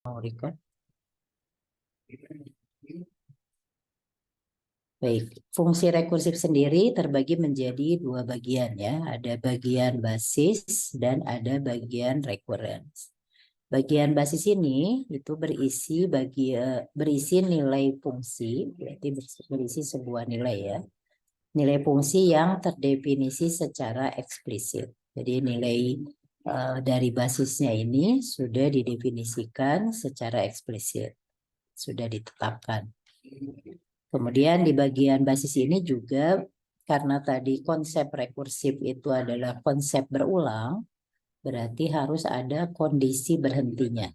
Mau record? Baik, fungsi rekursif sendiri terbagi menjadi dua bagian ya. Ada bagian basis dan ada bagian recurrence. Bagian basis ini itu berisi nilai fungsi, berarti berisi sebuah nilai ya. Nilai fungsi yang terdefinisi secara eksplisit. Jadi nilai dari basisnya ini sudah didefinisikan secara eksplisit, sudah ditetapkan. Kemudian di bagian basis ini juga karena tadi konsep rekursif itu adalah konsep berulang, berarti harus ada kondisi berhentinya.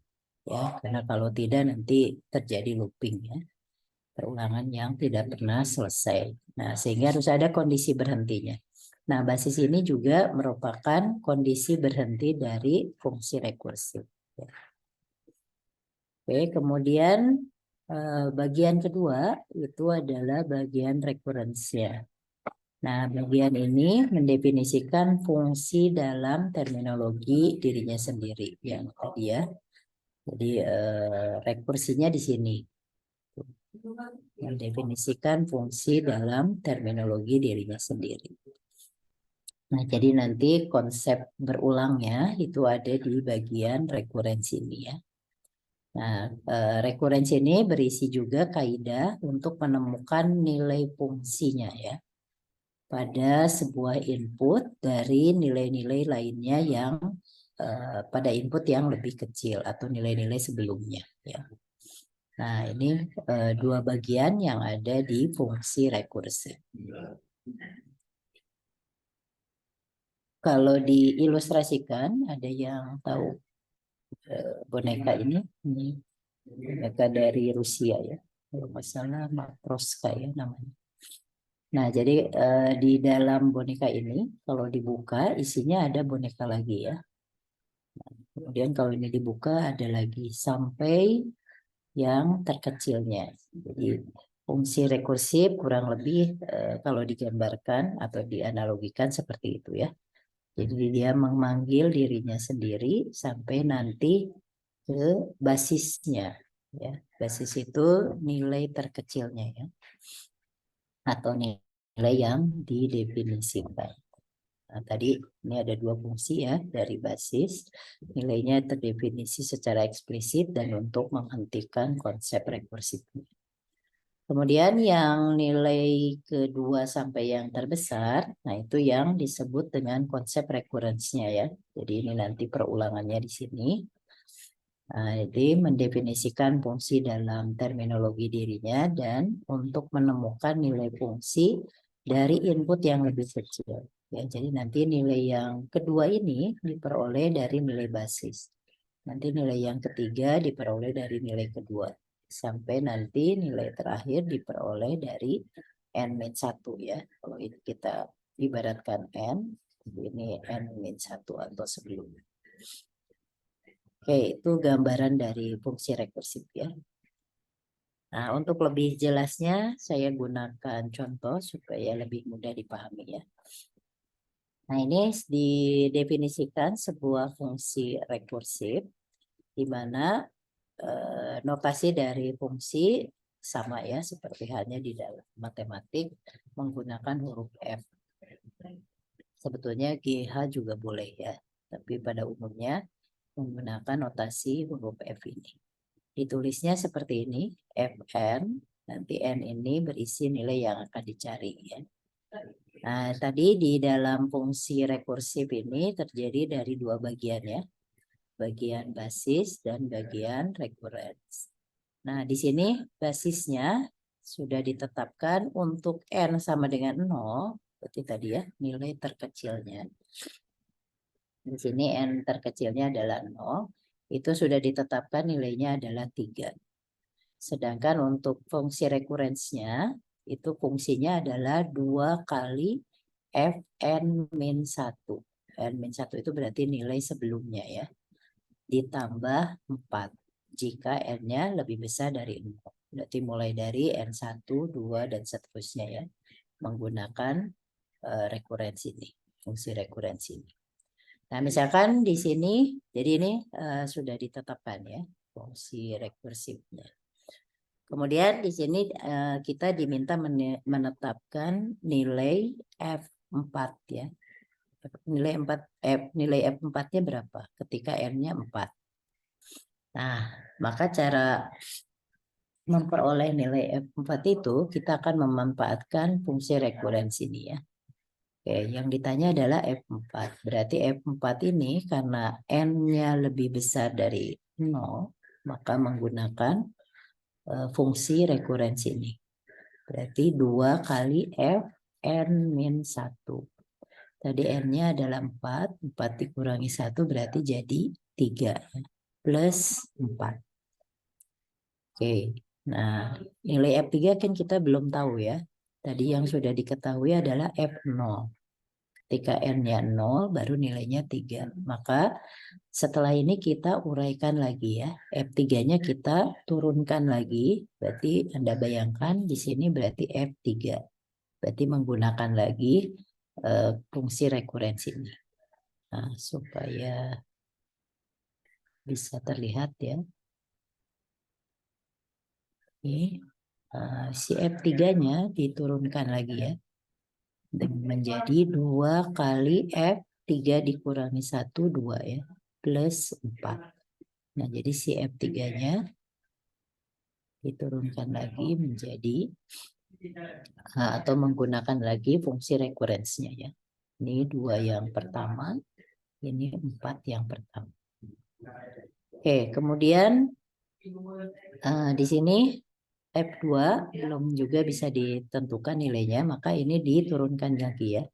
Ya, karena kalau tidak nanti terjadi looping ya. Perulangan yang tidak pernah selesai. Nah, sehingga harus ada kondisi berhentinya. Nah, basis ini juga merupakan kondisi berhenti dari fungsi rekursif. Ya. Oke, kemudian bagian kedua itu adalah bagian recurrence-nya. Nah, bagian ini mendefinisikan fungsi dalam terminologi dirinya sendiri yang tadi ya. Jadi rekursinya di sini mendefinisikan fungsi dalam terminologi dirinya sendiri. Nah, jadi nanti konsep berulangnya itu ada di bagian rekurensi ini ya. Nah, rekurensi ini berisi juga kaidah untuk menemukan nilai fungsinya ya pada sebuah input dari nilai-nilai lainnya yang pada input yang lebih kecil atau nilai-nilai sebelumnya ya. Nah, ini dua bagian yang ada di fungsi rekursif. Kalau diilustrasikan, ada yang tahu boneka ini boneka dari Rusia ya, kalau nggak salah Matroska ya namanya. Nah, jadi di dalam boneka ini kalau dibuka isinya ada boneka lagi ya. Kemudian kalau ini dibuka ada lagi sampai yang terkecilnya. Jadi fungsi rekursif kurang lebih kalau digambarkan atau dianalogikan seperti itu ya. Jadi dia memanggil dirinya sendiri sampai nanti ke basisnya ya. Basis itu nilai terkecilnya ya. Atau nilai yang didefinisikan. Nah, tadi ini ada dua fungsi ya dari basis. Nilainya terdefinisi secara eksplisit dan untuk menghentikan konsep rekursif. Kemudian yang nilai kedua sampai yang terbesar, nah itu yang disebut dengan konsep recurrence-nya ya. Jadi ini nanti perulangannya di sini. Nah, jadi mendefinisikan fungsi dalam terminologi dirinya dan untuk menemukan nilai fungsi dari input yang lebih kecil. Ya, jadi nanti nilai yang kedua ini diperoleh dari nilai basis. Nanti nilai yang ketiga diperoleh dari nilai kedua. Sampai nanti nilai terakhir diperoleh dari N-1 ya. Kalau ini kita ibaratkan N, ini N-1 atau sebelumnya. Oke, itu gambaran dari fungsi rekursif ya. Nah, untuk lebih jelasnya saya gunakan contoh supaya lebih mudah dipahami ya. Nah, ini didefinisikan sebuah fungsi rekursif di mana notasi dari fungsi sama ya seperti halnya di dalam matematik menggunakan huruf F. Sebetulnya GH juga boleh ya, tapi pada umumnya menggunakan notasi huruf F ini. Ditulisnya seperti ini, Fn, nanti N ini berisi nilai yang akan dicari ya. Nah, tadi di dalam fungsi rekursif ini terjadi dari dua bagian ya. Bagian basis dan bagian recurrence. Nah, di sini basisnya sudah ditetapkan untuk N sama dengan 0, berarti tadi ya, nilai terkecilnya. Di sini N terkecilnya adalah 0, itu sudah ditetapkan nilainya adalah 3. Sedangkan untuk fungsi rekurensinya, itu fungsinya adalah 2 kali Fn-1. N-1 itu berarti nilai sebelumnya ya. Ditambah 4 jika N-nya lebih besar dari 0. Berarti mulai dari N1, 2, dan seterusnya ya. Menggunakan rekurensi ini, fungsi rekurensi ini. Nah, misalkan di sini, jadi ini sudah ditetapkan ya. fungsi rekursifnya. Kemudian di sini kita diminta menetapkan nilai F4 ya. Nilai F4-nya berapa ketika N-nya 4. Nah, maka cara memperoleh nilai F4 itu kita akan memanfaatkan fungsi rekurensi ini ya. Oke, yang ditanya adalah F4. Berarti F4 ini karena N-nya lebih besar dari 0, maka menggunakan fungsi rekurensi ini. Berarti 2 kali F N-1. Tadi N-nya adalah 4. 4 dikurangi 1 berarti jadi 3. Plus 4. Oke. Nah, nilai F3 kan kita belum tahu ya. Tadi yang sudah diketahui adalah F0. Ketika N-nya 0, baru nilainya 3. Maka setelah ini kita uraikan lagi ya. F3-nya kita turunkan lagi. Berarti Anda bayangkan di sini berarti F3. Berarti menggunakan lagi fungsi rekurensi ini. Nah, supaya bisa terlihat ya. Ini si F3-nya diturunkan lagi ya. Menjadi 2 kali F3 dikurangi 1, 2 ya. Plus 4. Nah, jadi si F3-nya diturunkan lagi menjadi atau menggunakan lagi fungsi rekurensinya ya. Ini 2 yang pertama, ini 4 yang pertama. Oke, kemudian di sini F2 belum juga bisa ditentukan nilainya, maka ini diturunkan lagi ya.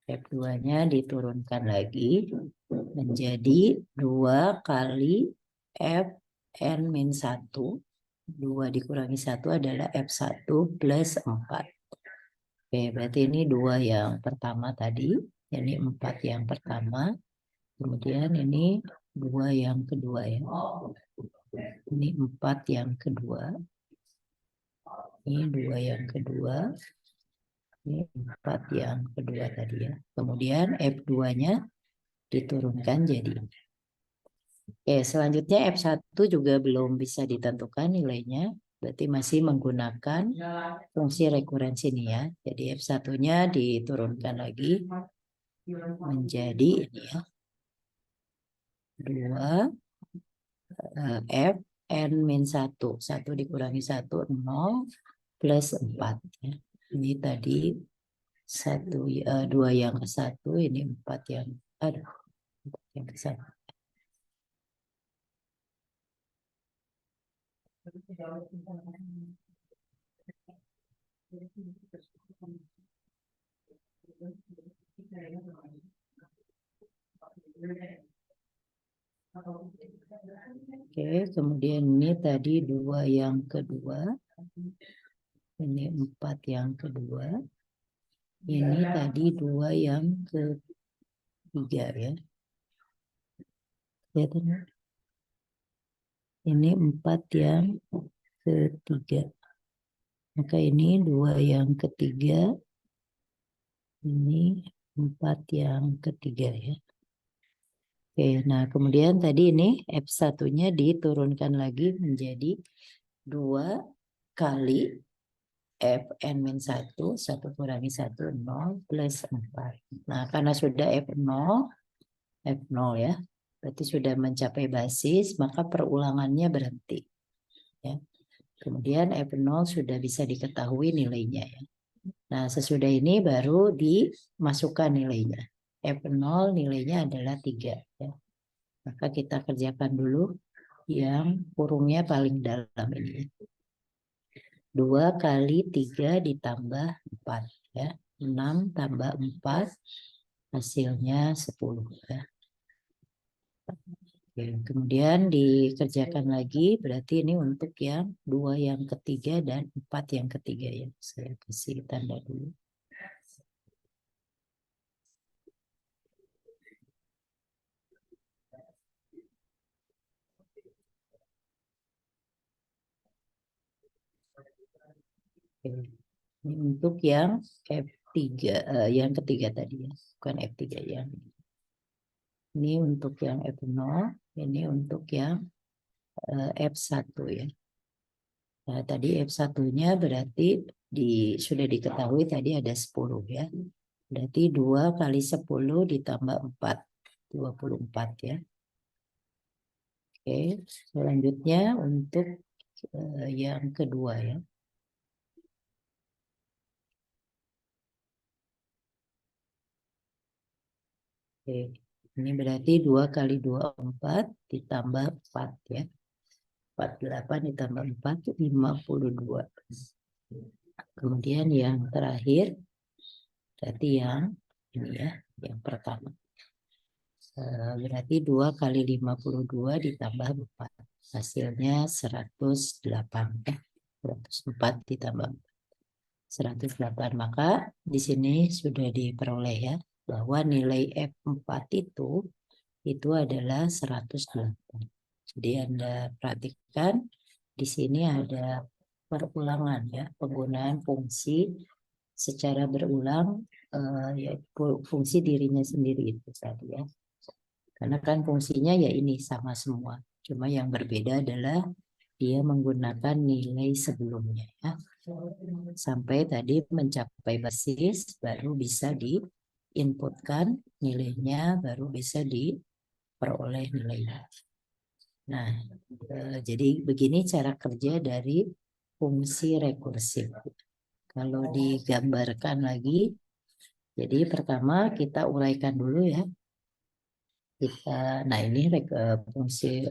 F2-nya diturunkan lagi menjadi 2 kali Fn-1. 2 dikurangi 1 adalah F1 plus 4. Oke, berarti ini 2 yang pertama tadi. Ini 4 yang pertama. Kemudian ini 2 yang kedua ya. Ini 4 yang kedua. Ini 2 yang kedua. Ini 4 yang kedua tadi ya. Kemudian F2-nya diturunkan jadi ini. Oke, selanjutnya F1 juga belum bisa ditentukan nilainya. Berarti masih menggunakan fungsi rekurensi ini ya. Jadi F1-nya diturunkan lagi menjadi ini ya. 2 F N-1. 1 dikurangi 1, 0 plus 4. Ya. Ini tadi 2 yang ke 1, ini 4 yang, 4 yang ke 1. Oke, kemudian ini tadi 2 yang kedua. Ini 4 yang kedua. Ini tadi 2 yang ketiga ya. Kelihatan ya? Ini 4 yang ketiga. Maka ini 2 yang ketiga. Ini 4 yang ketiga ya. Oke, nah kemudian tadi ini F1-nya diturunkan lagi menjadi 2 kali Fn-1, 1 kurangi 1, 0 plus 4. Nah, karena sudah F0 ya, berarti sudah mencapai basis, maka perulangannya berhenti. Ya. Kemudian F0 sudah bisa diketahui nilainya. Ya. Nah, sesudah ini baru dimasukkan nilainya. F0 nilainya adalah 3. Ya. Maka kita kerjakan dulu yang kurungnya paling dalam ini. 2 kali 3 ditambah 4. Ya. 6 tambah 4 hasilnya 10. Ya. Oke, kemudian dikerjakan lagi, berarti ini untuk yang 2 yang ketiga dan 4 yang ketiga ya. Saya kasih tanda dulu. Oke. Ini untuk yang F3, yang ketiga tadi ya, bukan F3 yang ini untuk yang F0, ini untuk yang F1 ya. Nah, tadi F1-nya berarti sudah diketahui tadi ada 10 ya. Berarti 2 kali 10 ditambah 4. 24 ya. Oke, selanjutnya untuk yang kedua ya. Oke, ini berarti 2 kali 2 4 ditambah 4 ya. 48 ditambah 4 52. Kemudian yang terakhir berarti yang ini ya, yang pertama. Berarti 2 kali 52 ditambah 4. Hasilnya 108 ya. 104 ditambah 108. Maka di sini sudah diperoleh ya bahwa nilai F4 itu adalah 108. Jadi Anda perhatikan di sini ada perulangan ya, penggunaan fungsi secara berulang yaitu fungsi dirinya sendiri itu tadi ya. Karena kan fungsinya ya ini sama semua. Cuma yang berbeda adalah dia menggunakan nilai sebelumnya ya. Sampai tadi mencapai basis baru bisa diinputkan nilainya, baru bisa diperoleh nilainya. Nah, jadi begini cara kerja dari fungsi rekursif. Kalau digambarkan lagi, jadi pertama kita uraikan dulu ya. Nah ini fungsi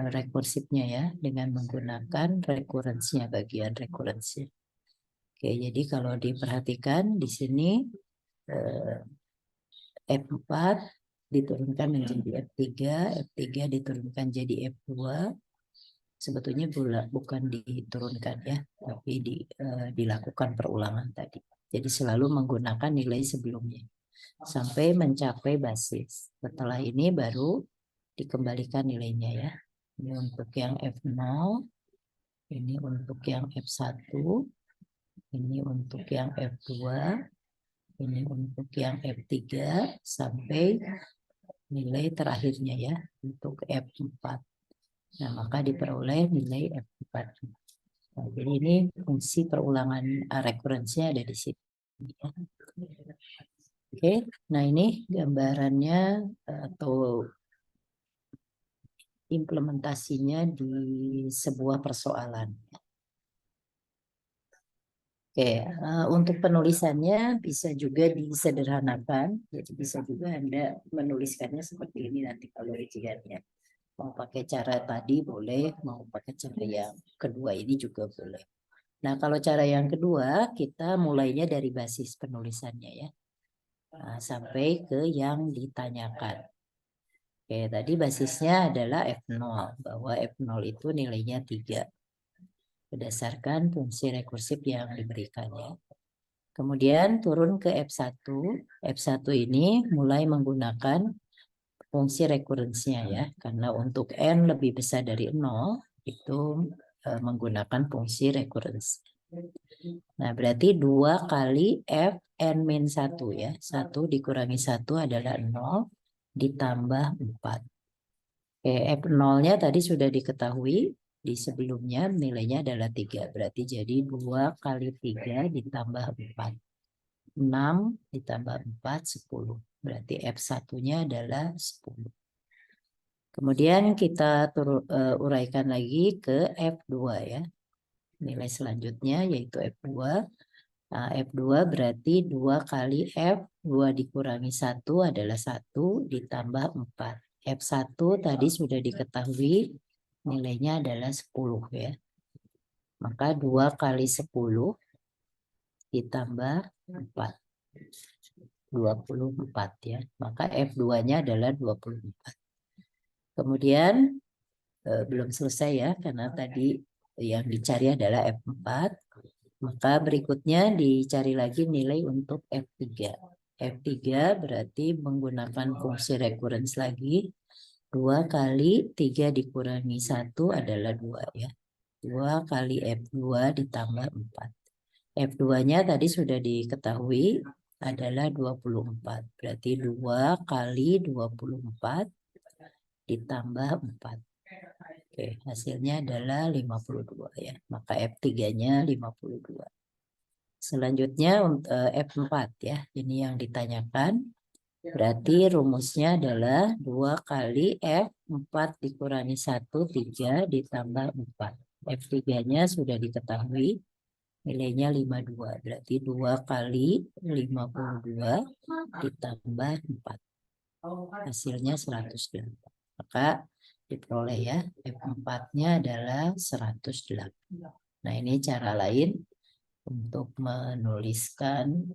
rekursifnya ya dengan menggunakan rekurensinya, bagian rekurensi. Oke, jadi kalau diperhatikan di sini F4 diturunkan menjadi F3, F3 diturunkan jadi F2. Sebetulnya bukan diturunkan ya, tapi dilakukan perulangan tadi. Jadi selalu menggunakan nilai sebelumnya sampai mencapai basis. Setelah ini baru dikembalikan nilainya ya. Ini untuk yang F0, ini untuk yang F1, ini untuk yang F2, ini untuk yang F3 sampai nilai terakhirnya ya untuk F4. Nah, maka diperoleh nilai F4. Nah, jadi ini fungsi perulangan rekurensinya ada di sini. Ya. Oke, nah ini gambarannya atau implementasinya di sebuah persoalan. Oke, untuk penulisannya bisa juga disederhanakan. Jadi bisa juga Anda menuliskannya seperti ini nanti kalau ujiannya. Mau pakai cara tadi boleh, mau pakai cara yang kedua ini juga boleh. Nah, kalau cara yang kedua, kita mulainya dari basis penulisannya ya. Nah, sampai ke yang ditanyakan. Oke, tadi basisnya adalah F0, bahwa F0 itu nilainya 3. Berdasarkan fungsi rekursif yang diberikannya. Kemudian turun ke F1. F1 ini mulai menggunakan fungsi rekurensinya ya. Karena untuk N lebih besar dari 0, itu menggunakan fungsi rekurensi. Nah, berarti 2 kali F N-1 ya. 1 dikurangi 1 adalah 0 ditambah 4. F0-nya tadi sudah diketahui. Di sebelumnya nilainya adalah 3. Berarti jadi 2 kali 3 ditambah 4. 6 ditambah 4, 10. Berarti F1-nya adalah 10. Kemudian kita uraikan lagi ke F2 ya. Nilai selanjutnya yaitu F2. Nah, F2 berarti 2 kali F, 2 dikurangi 1 adalah 1 ditambah 4. F1 tadi sudah diketahui nilainya adalah 10 ya. Maka 2 kali 10 ditambah 4. 24 ya. Maka F2-nya adalah 24. Kemudian belum selesai ya, karena tadi yang dicari adalah F4. Maka berikutnya dicari lagi nilai untuk F3. F3 berarti menggunakan fungsi recurrence lagi. 2 kali 3 dikurangi 1 adalah 2 ya. 2 kali F2 ditambah 4. F2-nya tadi sudah diketahui adalah 24. Berarti 2 kali 24 ditambah 4. Oke, hasilnya adalah 52 ya. Maka F3-nya 52. Selanjutnya F4 ya. Ini yang ditanyakan. Berarti rumusnya adalah 2 kali F4 dikurangi 1, 3 ditambah 4. F3-nya sudah diketahui. Nilainya 52. Berarti 2 kali 52 ditambah 4. Hasilnya 108. Maka diperoleh ya. F4-nya adalah 108. Nah, ini cara lain untuk menuliskan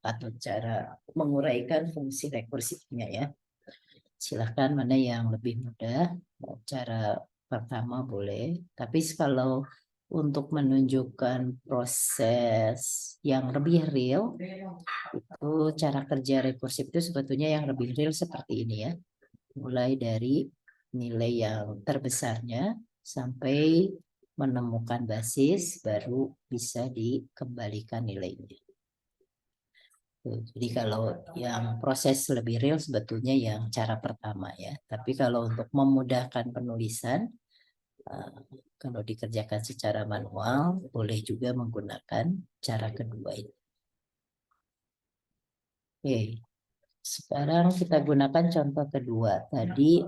atau cara menguraikan fungsi rekursifnya ya. Silahkan mana yang lebih mudah. Cara pertama boleh. Tapi kalau untuk menunjukkan proses yang lebih real, itu cara kerja rekursif itu sebetulnya yang lebih real seperti ini ya. Mulai dari nilai yang terbesarnya sampai menemukan basis, baru bisa dikembalikan nilainya. Jadi kalau yang proses lebih real sebetulnya yang cara pertama ya. Tapi kalau untuk memudahkan penulisan, kalau dikerjakan secara manual, boleh juga menggunakan cara kedua ini. Oke, sekarang kita gunakan contoh kedua. Tadi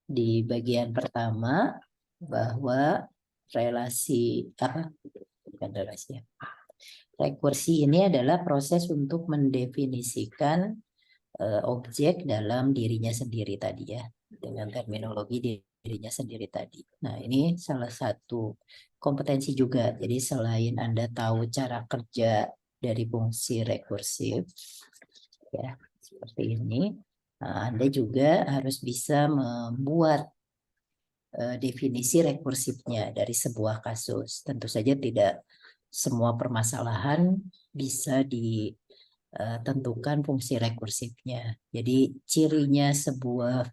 di bagian pertama bahwa relasi apa? Bukan relasi ya. Rekursi ini adalah proses untuk mendefinisikan objek dalam dirinya sendiri tadi ya, dengan terminologi dirinya sendiri tadi. Nah, ini salah satu kompetensi juga. Jadi selain Anda tahu cara kerja dari fungsi rekursif, ya seperti ini, Anda juga harus bisa membuat definisi rekursifnya dari sebuah kasus. Tentu saja tidak semua permasalahan bisa ditentukan fungsi rekursifnya. Jadi cirinya sebuah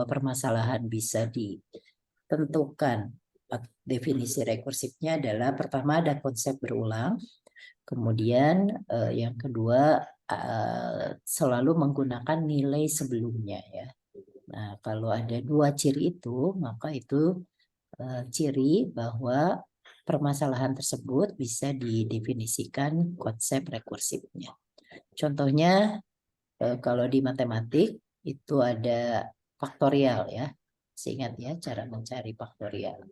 permasalahan bisa ditentukan definisi rekursifnya adalah pertama ada konsep berulang, kemudian yang kedua selalu menggunakan nilai sebelumnya ya. Nah, kalau ada dua ciri itu, maka itu ciri bahwa permasalahan tersebut bisa didefinisikan konsep rekursifnya. Contohnya, kalau di matematik itu ada faktorial ya. Ingat ya cara mencari faktorial.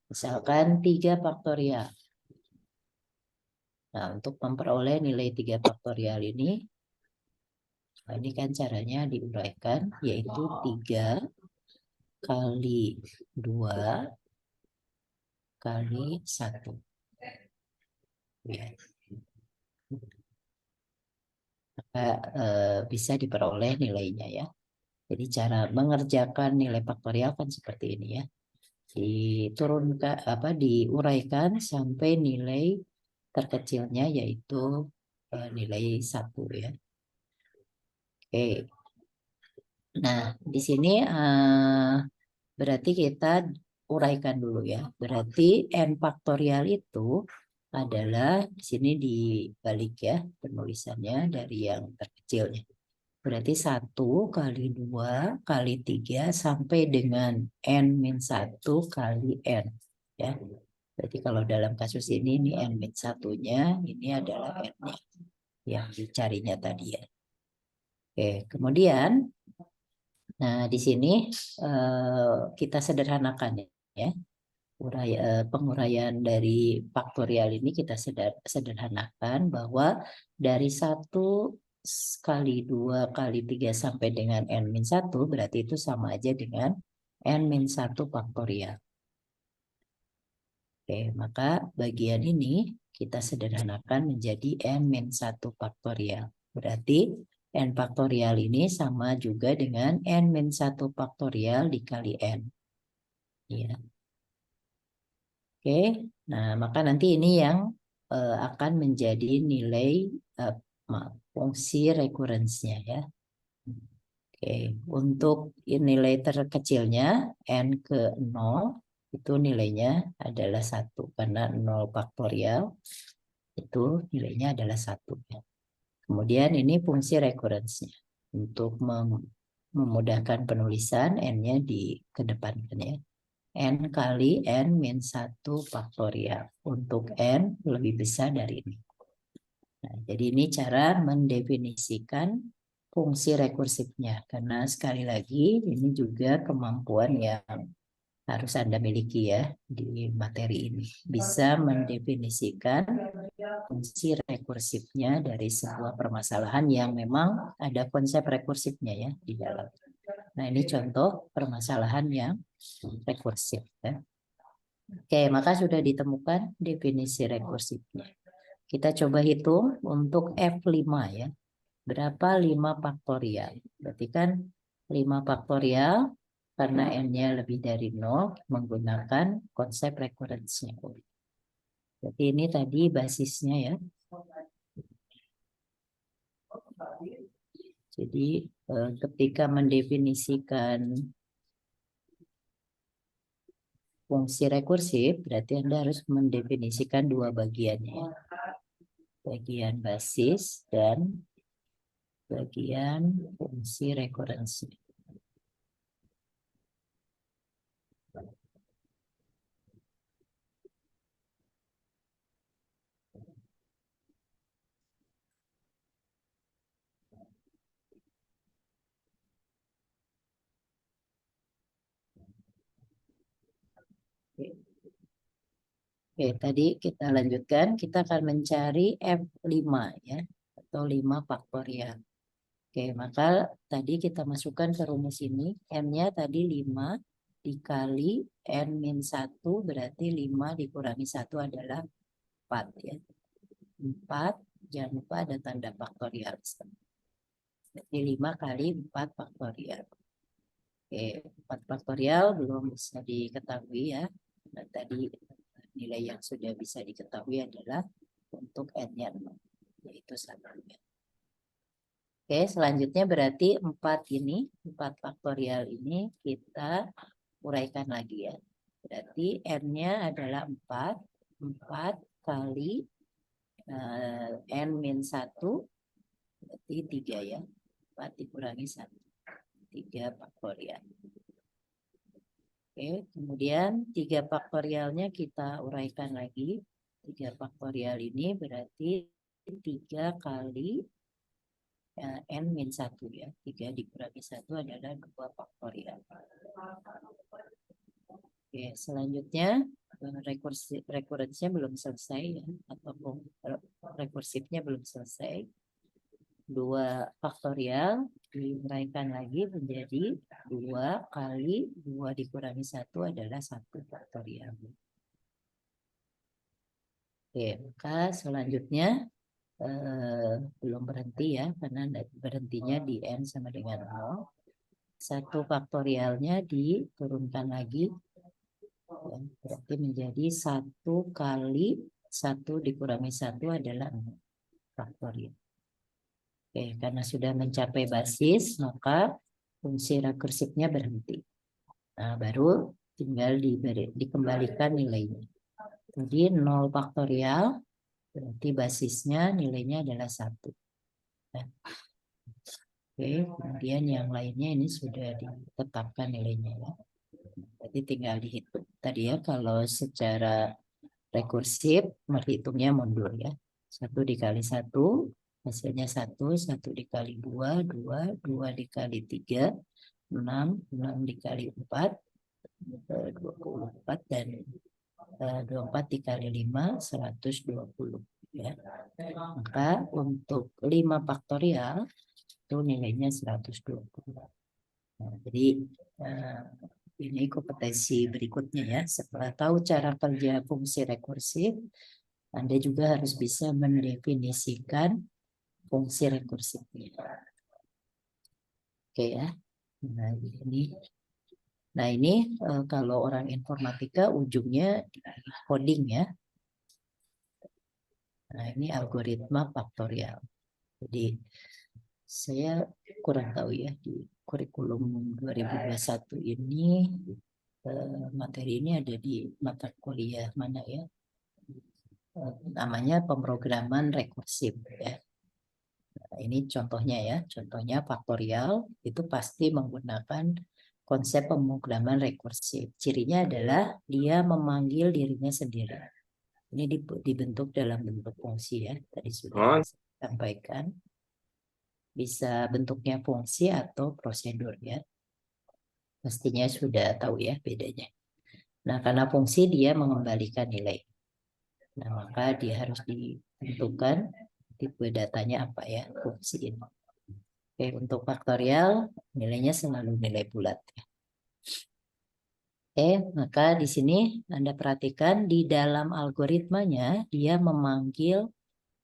Misalkan 3 faktorial. Nah, untuk memperoleh nilai 3 faktorial ini, ini kan caranya diuraikan, yaitu 3 kali 2 kali 1. Ya. Maka bisa diperoleh nilainya ya. Jadi cara mengerjakan nilai faktorial kan seperti ini ya. Diturunkan diuraikan sampai nilai terkecilnya yaitu nilai 1 ya. Oke. Nah, di sini berarti kita uraikan dulu ya. Berarti n faktorial itu adalah di sini dibalik ya penulisannya dari yang terkecilnya. Berarti 1 kali 2 kali 3 sampai dengan n-1 kali n. Ya. Berarti kalau dalam kasus ini n-1-nya, ini adalah n-nya yang dicarinya tadi ya. Oke, kemudian, nah di sini kita sederhanakan ya. Penguraian dari faktorial ini kita sederhanakan bahwa dari 1 kali 2 kali 3 sampai dengan n-1 berarti itu sama aja dengan n-1 faktorial. Oke, maka bagian ini kita sederhanakan menjadi n-1 faktorial. Berarti n faktorial ini sama juga dengan n-1 faktorial dikali n. Ya. Oke, nah maka nanti ini yang akan menjadi nilai fungsi rekurensinya ya. Oke, untuk nilai terkecilnya n ke 0 itu nilainya adalah 1 karena 0 faktorial itu nilainya adalah 1 ya. Kemudian ini fungsi rekurensinya. Untuk memudahkan penulisan, N-nya dikedepankan ya. N kali N min 1 faktorial. Untuk N lebih besar dari ini. Nah, jadi ini cara mendefinisikan fungsi rekursifnya. Karena sekali lagi ini juga kemampuan yang harus Anda miliki ya di materi ini. Bisa mendefinisikan fungsi rekursifnya dari sebuah permasalahan yang memang ada konsep rekursifnya ya di dalam. Nah, ini contoh permasalahan yang rekursif ya. Oke, maka sudah ditemukan definisi rekursifnya. Kita coba hitung untuk F5 ya. Berapa 5 faktorial? Berarti kan 5 faktorial karena N-nya lebih dari 0 menggunakan konsep recurrence-nya. Jadi ini tadi basisnya ya. Jadi ketika mendefinisikan fungsi rekursif, berarti Anda harus mendefinisikan dua bagiannya. Bagian basis dan bagian fungsi rekurensi. Oke, tadi kita lanjutkan. Kita akan mencari F5 ya, atau 5 faktorial. Oke, maka tadi kita masukkan ke rumus ini. N-nya tadi 5 dikali N-1 berarti 5 dikurangi 1 adalah 4 ya. 4, jangan lupa ada tanda faktorial. Jadi 5 kali 4 faktorial. Oke, 4 faktorial belum bisa diketahui ya. Nah, tadi nilai yang sudah bisa diketahui adalah untuk N-nya 0, yaitu 1. Oke, selanjutnya berarti 4 faktorial ini kita uraikan lagi ya. Berarti N-nya adalah 4. 4 kali N-1, berarti 3 ya. 4 dikurangi 1. 3 faktorial. Oke, kemudian 3 faktorialnya kita uraikan lagi. 3 faktorial ini berarti 3 kali N-1 ya. 3 dikurangi 1 adalah 2 faktorial. Oke, selanjutnya rekurensinya belum selesai ya. Atau rekursifnya belum selesai. 2 faktorial diuraikan lagi menjadi 2 kali 2 dikurangi 1 adalah 1 faktorial. Oke, maka selanjutnya belum berhenti ya, karena berhentinya di N sama dengan 0. 1 faktorialnya diturunkan lagi, ya, berarti menjadi 1 kali 1 dikurangi 1 adalah 0 faktorial. Oke, karena sudah mencapai basis, maka fungsi rekursifnya berhenti. Nah, baru tinggal dikembalikan nilainya. Jadi 0 faktorial, berarti basisnya nilainya adalah 1. Nah, oke, kemudian yang lainnya ini sudah ditetapkan nilainya ya. Jadi tinggal dihitung. Tadi ya, kalau secara rekursif, menghitungnya mundur ya. 1 dikali 1, hasilnya 1, 1 dikali 2, 2, 2 dikali 3, 6, 6 dikali 4, 24, dan 24 dikali 5, 120. Ya. Maka untuk 5 faktorial, itu nilainya 120. Nah, jadi ini kompetensi berikutnya ya. Setelah tahu cara kerja fungsi rekursif, Anda juga harus bisa mendefinisikan fungsi rekursifnya. Oke ya. Nah ini kalau orang informatika ujungnya coding ya. Nah ini algoritma faktorial. Jadi saya kurang tahu ya di kurikulum 2021 ini materi ini ada di mata kuliah mana ya? Namanya pemrograman rekursif ya. Nah, ini contohnya ya. Contohnya faktorial itu pasti menggunakan konsep pemrograman rekursif. Cirinya adalah dia memanggil dirinya sendiri. Ini dibentuk dalam bentuk fungsi ya. Tadi sudah saya sampaikan. Bisa bentuknya fungsi atau prosedur ya. Pastinya sudah tahu ya bedanya. Nah, karena fungsi dia mengembalikan nilai. Nah, maka dia harus ditentukan tipe datanya apa ya, fungsi ini. Oke, untuk faktorial nilainya selalu nilai bulat ya. Oke, maka di sini Anda perhatikan di dalam algoritmanya dia memanggil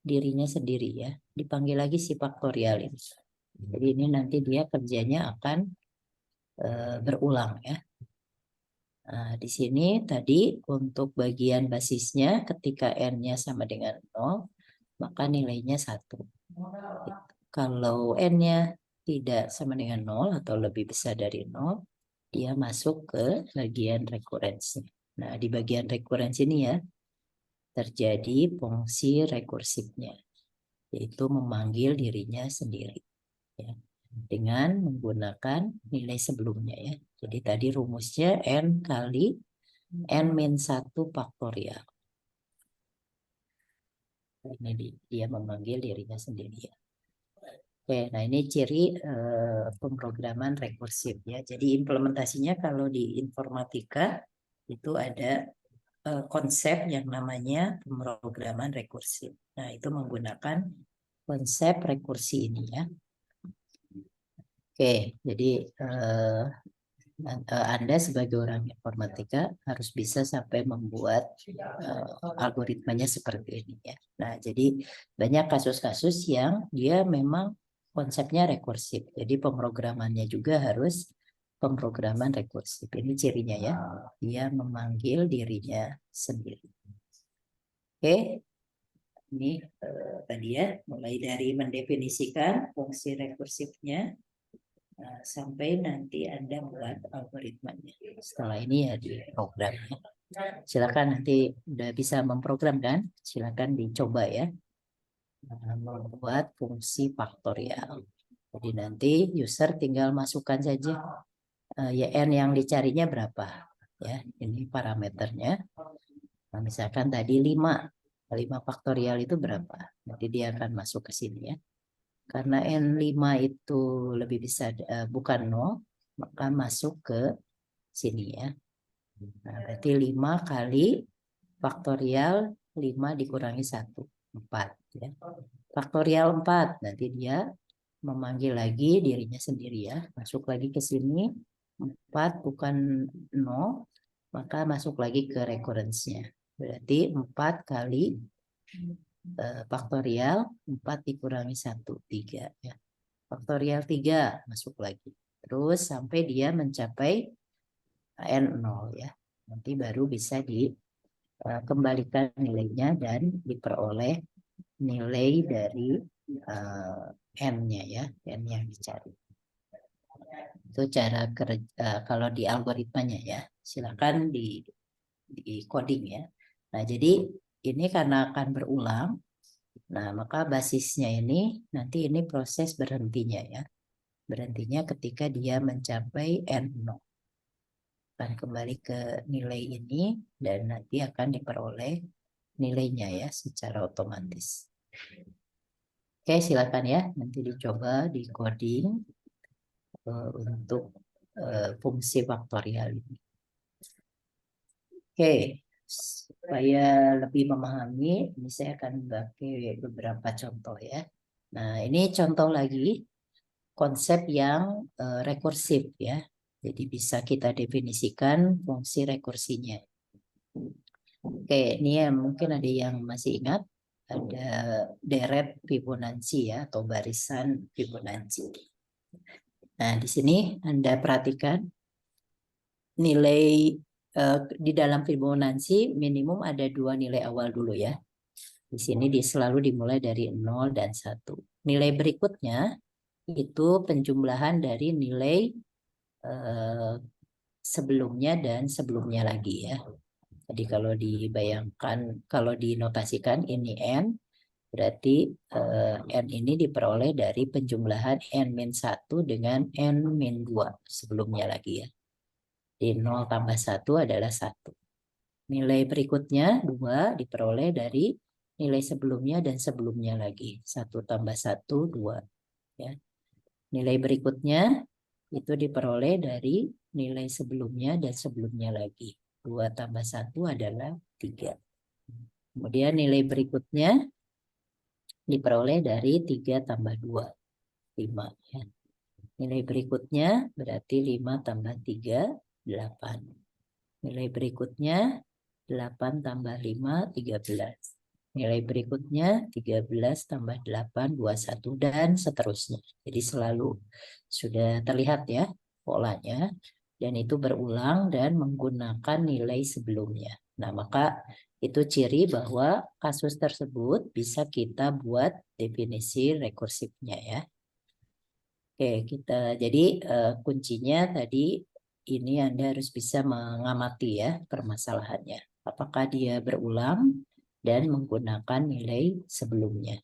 dirinya sendiri ya. Dipanggil lagi si faktorial ini. Jadi ini nanti dia kerjanya akan berulang ya. Nah, di sini tadi untuk bagian basisnya ketika N-nya sama dengan 0, maka nilainya 1. Kalau N-nya tidak sama dengan 0 atau lebih besar dari 0, dia masuk ke bagian rekurensi. Nah, di bagian rekurensi ini ya, terjadi fungsi rekursifnya, yaitu memanggil dirinya sendiri. Ya, dengan menggunakan nilai sebelumnya ya. Jadi tadi rumusnya N kali N-1 faktorial. Ini dia memanggil dirinya sendiri ya. Oke, nah ini ciri pemrograman rekursif ya. Jadi implementasinya kalau di informatika itu ada konsep yang namanya pemrograman rekursif. Nah, itu menggunakan konsep rekursi ini ya. Oke, jadi Anda sebagai orang informatika harus bisa sampai membuat algoritmanya seperti ini ya. Nah, jadi banyak kasus-kasus yang dia memang konsepnya rekursif. Jadi pemrogramannya juga harus pemrograman rekursif. Ini cirinya ya. Dia memanggil dirinya sendiri. Oke. Ini tadi ya, mulai dari mendefinisikan fungsi rekursifnya sampai nanti Anda buat algoritmanya. Setelah ini ya di programnya. Silakan nanti udah bisa memprogram kan? Silakan dicoba ya. Membuat fungsi faktorial. Jadi nanti user tinggal masukkan saja YN yang dicarinya berapa. Ya, ini parameternya. Nah, misalkan tadi 5. 5 faktorial itu berapa? Nanti dia akan masuk ke sini ya. Karena N5 itu lebih besar, bukan 0, maka masuk ke sini ya. Nah, berarti 5 kali faktorial 5 dikurangi 1, 4 ya. Faktorial 4, nanti dia memanggil lagi dirinya sendiri ya. Masuk lagi ke sini, 4 bukan 0, maka masuk lagi ke recurrence-nya. Berarti 4 kali faktorial 4 dikurangi 1, 3 ya. Faktorial 3 masuk lagi. Terus sampai dia mencapai N0 ya. Nanti baru bisa dikembalikan nilainya dan diperoleh nilai dari N-nya ya, N yang dicari. Itu cara kerja kalau di algoritmanya ya. Silakan di coding ya. Nah, jadi ini karena akan berulang. Nah, maka basisnya ini nanti ini proses berhentinya ya. Berhentinya ketika dia mencapai N0. Akan kembali ke nilai ini dan nanti akan diperoleh nilainya ya secara otomatis. Oke, silakan ya. Nanti dicoba di coding untuk fungsi faktorial ini. Oke, supaya lebih memahami, ini saya akan pakai beberapa contoh ya. Nah, ini contoh lagi konsep yang rekursif ya. Jadi bisa kita definisikan fungsi rekursinya. Oke, ini ya mungkin ada yang masih ingat ada deret Fibonacci ya atau barisan Fibonacci. Nah, di sini Anda perhatikan nilai di dalam Fibonacci minimum ada 2 nilai awal dulu ya. Di sini selalu dimulai dari 0 dan 1. Nilai berikutnya itu penjumlahan dari nilai sebelumnya dan sebelumnya lagi ya. Jadi kalau dibayangkan, kalau dinotasikan ini N, Berarti N ini diperoleh dari penjumlahan N-1 dengan N-2 sebelumnya lagi ya. Di 0 tambah 1 adalah 1. Nilai berikutnya 2 diperoleh dari nilai sebelumnya dan sebelumnya lagi. 1 tambah 1, 2. Ya. Nilai berikutnya itu diperoleh dari nilai sebelumnya dan sebelumnya lagi. 2 tambah 1 adalah 3. Kemudian nilai berikutnya diperoleh dari 3 tambah 2, 5. Ya. Nilai berikutnya berarti 5 tambah 3, 8. Nilai berikutnya 8 tambah 5, 13. Nilai berikutnya 13 tambah 8, 21, dan seterusnya. Jadi selalu sudah terlihat ya polanya. Dan itu berulang dan menggunakan nilai sebelumnya. Nah, maka itu ciri bahwa kasus tersebut bisa kita buat definisi rekursifnya ya. Oke, jadi kuncinya tadi ini Anda harus bisa mengamati ya permasalahannya. Apakah dia berulang dan menggunakan nilai sebelumnya.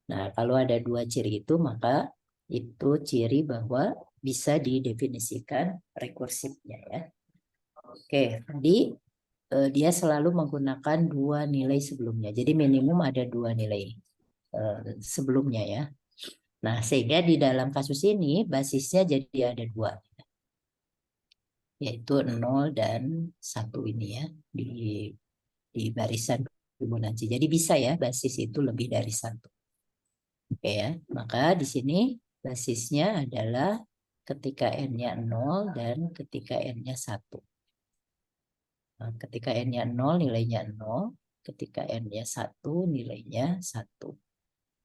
Nah, kalau ada dua ciri itu, maka itu ciri bahwa bisa didefinisikan rekursifnya ya. Oke, tadi dia selalu menggunakan dua nilai sebelumnya. Jadi minimum ada dua nilai sebelumnya ya. Nah, sehingga di dalam kasus ini basisnya jadi ada dua, yaitu 0 dan 1 ini ya, di barisan Fibonacci. Jadi bisa ya basis itu lebih dari 1. Oke ya, maka di sini basisnya adalah ketika N-nya 0 dan ketika N-nya 1. Nah, ketika N-nya 0 nilainya 0, ketika N-nya 1 nilainya 1.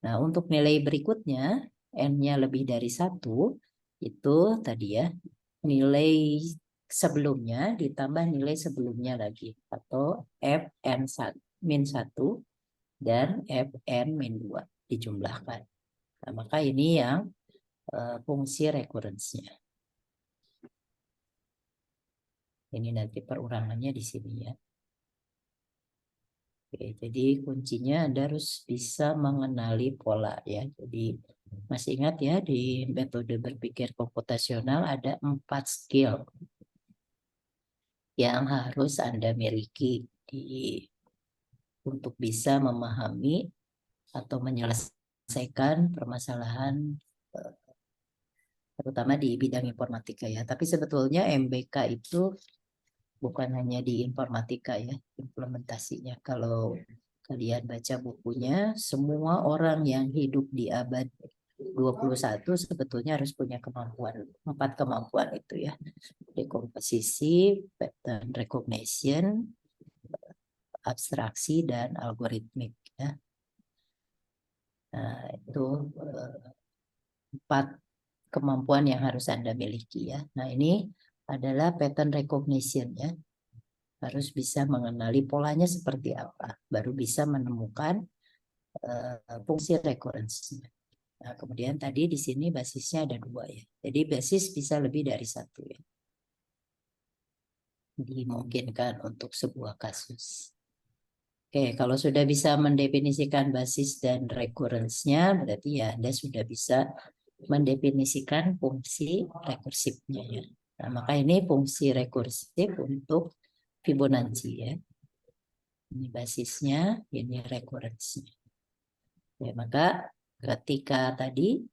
Nah, untuk nilai berikutnya, N-nya lebih dari 1, itu tadi ya, nilai sebelumnya ditambah nilai sebelumnya lagi. Atau Fn-1 dan Fn-2 dijumlahkan. Nah, maka ini yang fungsi rekurensnya. Ini nanti perurangannya di sini ya. Oke, jadi kuncinya Anda harus bisa mengenali pola ya. Jadi masih ingat ya di metode berpikir komputasional ada 4 skill yang harus Anda miliki untuk bisa memahami atau menyelesaikan permasalahan terutama di bidang informatika ya. Tapi sebetulnya MBK itu bukan hanya di informatika ya implementasinya. Kalau kalian baca bukunya, semua orang yang hidup di abad 21 sebetulnya harus punya kemampuan, 4 kemampuan itu ya. Dekomposisi, pattern recognition, abstraksi, dan algoritmik ya. Nah, itu 4 kemampuan yang harus Anda miliki ya. Nah, ini adalah pattern recognition ya. Harus bisa mengenali polanya seperti apa, baru bisa menemukan fungsi recurrence. Nah, kemudian tadi di sini basisnya ada 2 ya. Jadi basis bisa lebih dari 1 ya. Dimungkinkan untuk sebuah kasus. Oke, kalau sudah bisa mendefinisikan basis dan recurrence-nya, berarti ya Anda sudah bisa mendefinisikan fungsi rekursifnya ya. Nah, maka ini fungsi rekursif untuk Fibonacci ya. Ini basisnya, ini recurrence-nya. Ya, maka ketika tadi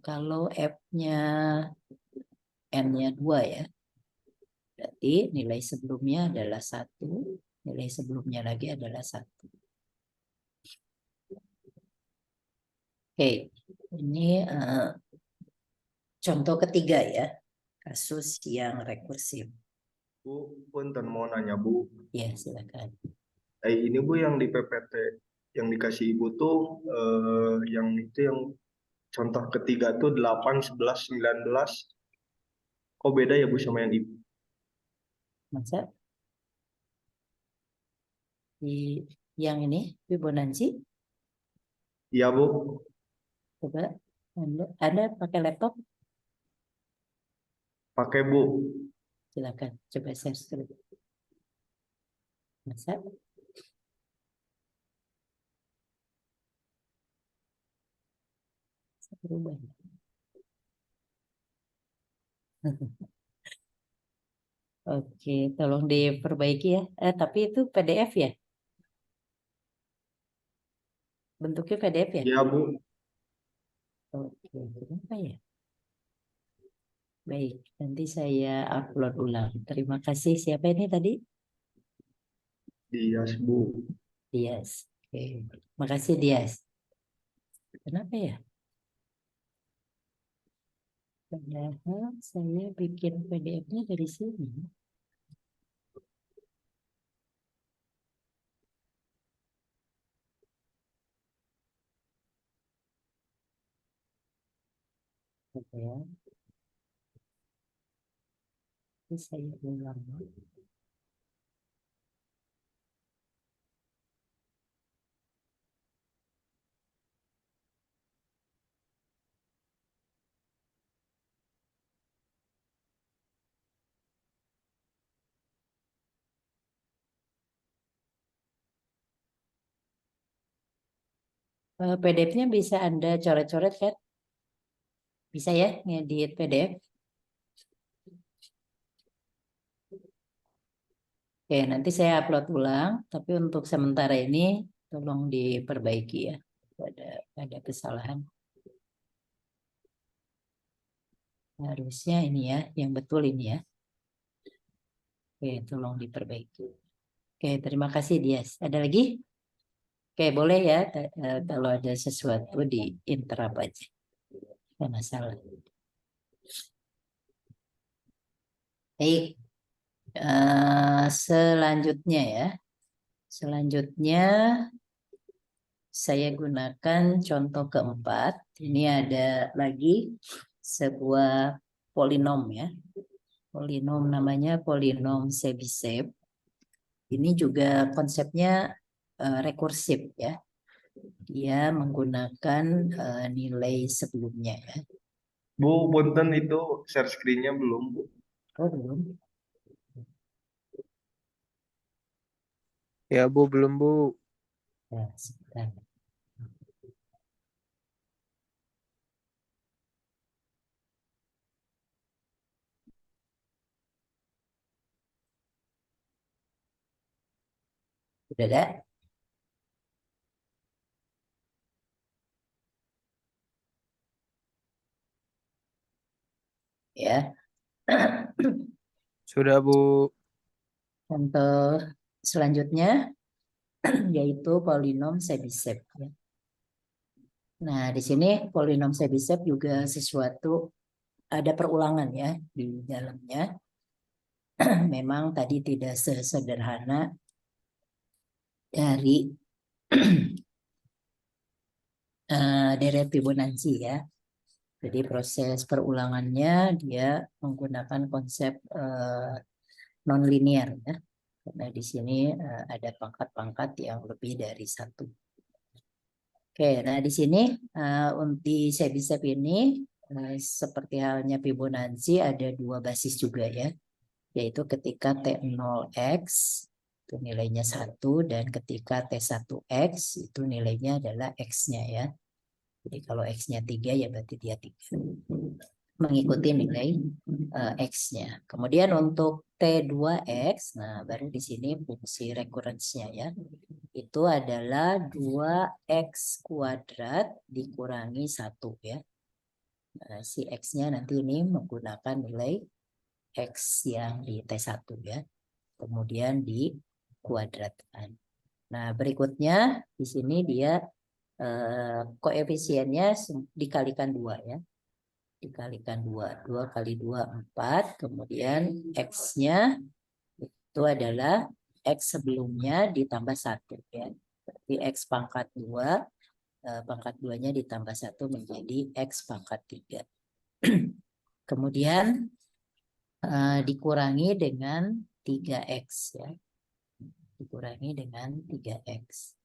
kalau F-nya N-nya 2 ya, berarti nilai sebelumnya adalah 1, nilai sebelumnya lagi adalah 1. Oke, ini contoh ketiga ya, kasus yang rekursif. Bu, punten mau nanya Bu. Ya, silakan. Ini Bu yang di PPT yang dikasih Ibu tuh yang itu yang contoh ketiga tuh 8, 11, 19. Kok beda ya Bu sama yang Ibu? Masa di yang ini Fibonacci? Iya Bu, Coba Anda pakai laptop? pakai Bu. Silakan, coba share screen. Masa Berubah. Oke, tolong diperbaiki ya. Tapi itu PDF ya? Bentuknya PDF ya? Ya Bu, Oke, kenapa ya? Baik, nanti saya upload ulang. Terima kasih. Siapa ini tadi? Dias Bu. Dias. Oke, makasih Dias. Kenapa ya? Padahal saya bikin PDF-nya dari sini. Oke, ya. Terus saya ulang. PDF-nya bisa Anda coret-coret kan? Bisa ya ngedit PDF? Oke, nanti saya upload ulang. Tapi untuk sementara ini tolong diperbaiki ya. Ada kesalahan. Harusnya ini ya, yang betul ini ya. Oke, tolong diperbaiki. Oke, terima kasih Dias. Ada lagi? Oke, boleh ya. Kalau ada sesuatu di interrupt aja. Nggak masalah. Baik, selanjutnya ya. Selanjutnya saya gunakan contoh keempat. Ini ada lagi sebuah polinom ya. Polinom namanya polinom Chebyshev. Ini juga konsepnya rekursif ya. Dia menggunakan nilai sebelumnya ya. Bu, punten itu share screen-nya belum Bu? Oh belum? Ya Bu, belum Bu. Ya, sebentar. Udah ada? Ya. Sudah Bu. Contoh selanjutnya yaitu polinom Chebyshev ya. Nah, di sini polinom Chebyshev juga sesuatu ada perulangan ya di dalamnya. Memang tadi tidak sesederhana dari deret Fibonacci ya. Jadi proses perulangannya dia menggunakan konsep non-linear ya. Karena di sini ada pangkat-pangkat yang lebih dari satu. Oke, nah di sini di Chebyshev ini seperti halnya Fibonacci ada dua basis juga ya, yaitu ketika T0x itu nilainya 1 dan ketika T1x itu nilainya adalah X-nya ya. Jadi kalau X-nya 3 ya berarti dia 3. Mengikuti nilai X-nya. Kemudian untuk T2x, nah baru di sini fungsi recurrence-nya ya. Itu adalah 2x kuadrat dikurangi 1 ya. Nah, si X-nya nanti ini menggunakan nilai X yang di T1 ya. Kemudian dikuadratkan. Nah, berikutnya di sini dia koefisiennya dikalikan 2 ya. Dikalikan 2. 2 kali 2, 4. Kemudian X-nya itu adalah X sebelumnya ditambah 1 ya. Berarti X pangkat 2, pangkat 2-nya ditambah 1 menjadi X pangkat 3. Kemudian dikurangi dengan 3X ya. Dikurangi dengan 3X.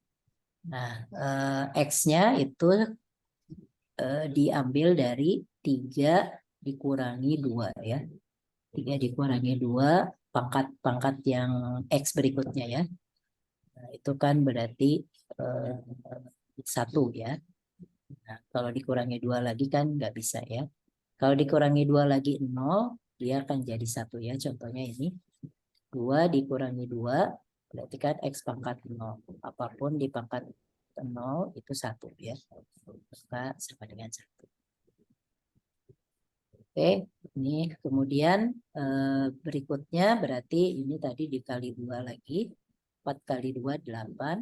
Nah, X-nya itu diambil dari 3 dikurangi 2 ya. 3 dikurangi 2 pangkat-pangkat yang X berikutnya ya. Nah, itu kan berarti 1 ya. Nah, kalau dikurangi 2 lagi kan nggak bisa ya. Kalau dikurangi 2 lagi 0, dia akan jadi 1 ya. Contohnya ini. 2 dikurangi 2, berarti kan X pangkat 0. Apapun di pangkat 0 itu 1 ya. Maka sama dengan 1. Oke, ini kemudian berikutnya berarti ini tadi dikali 2 lagi. 4 kali 2, 8.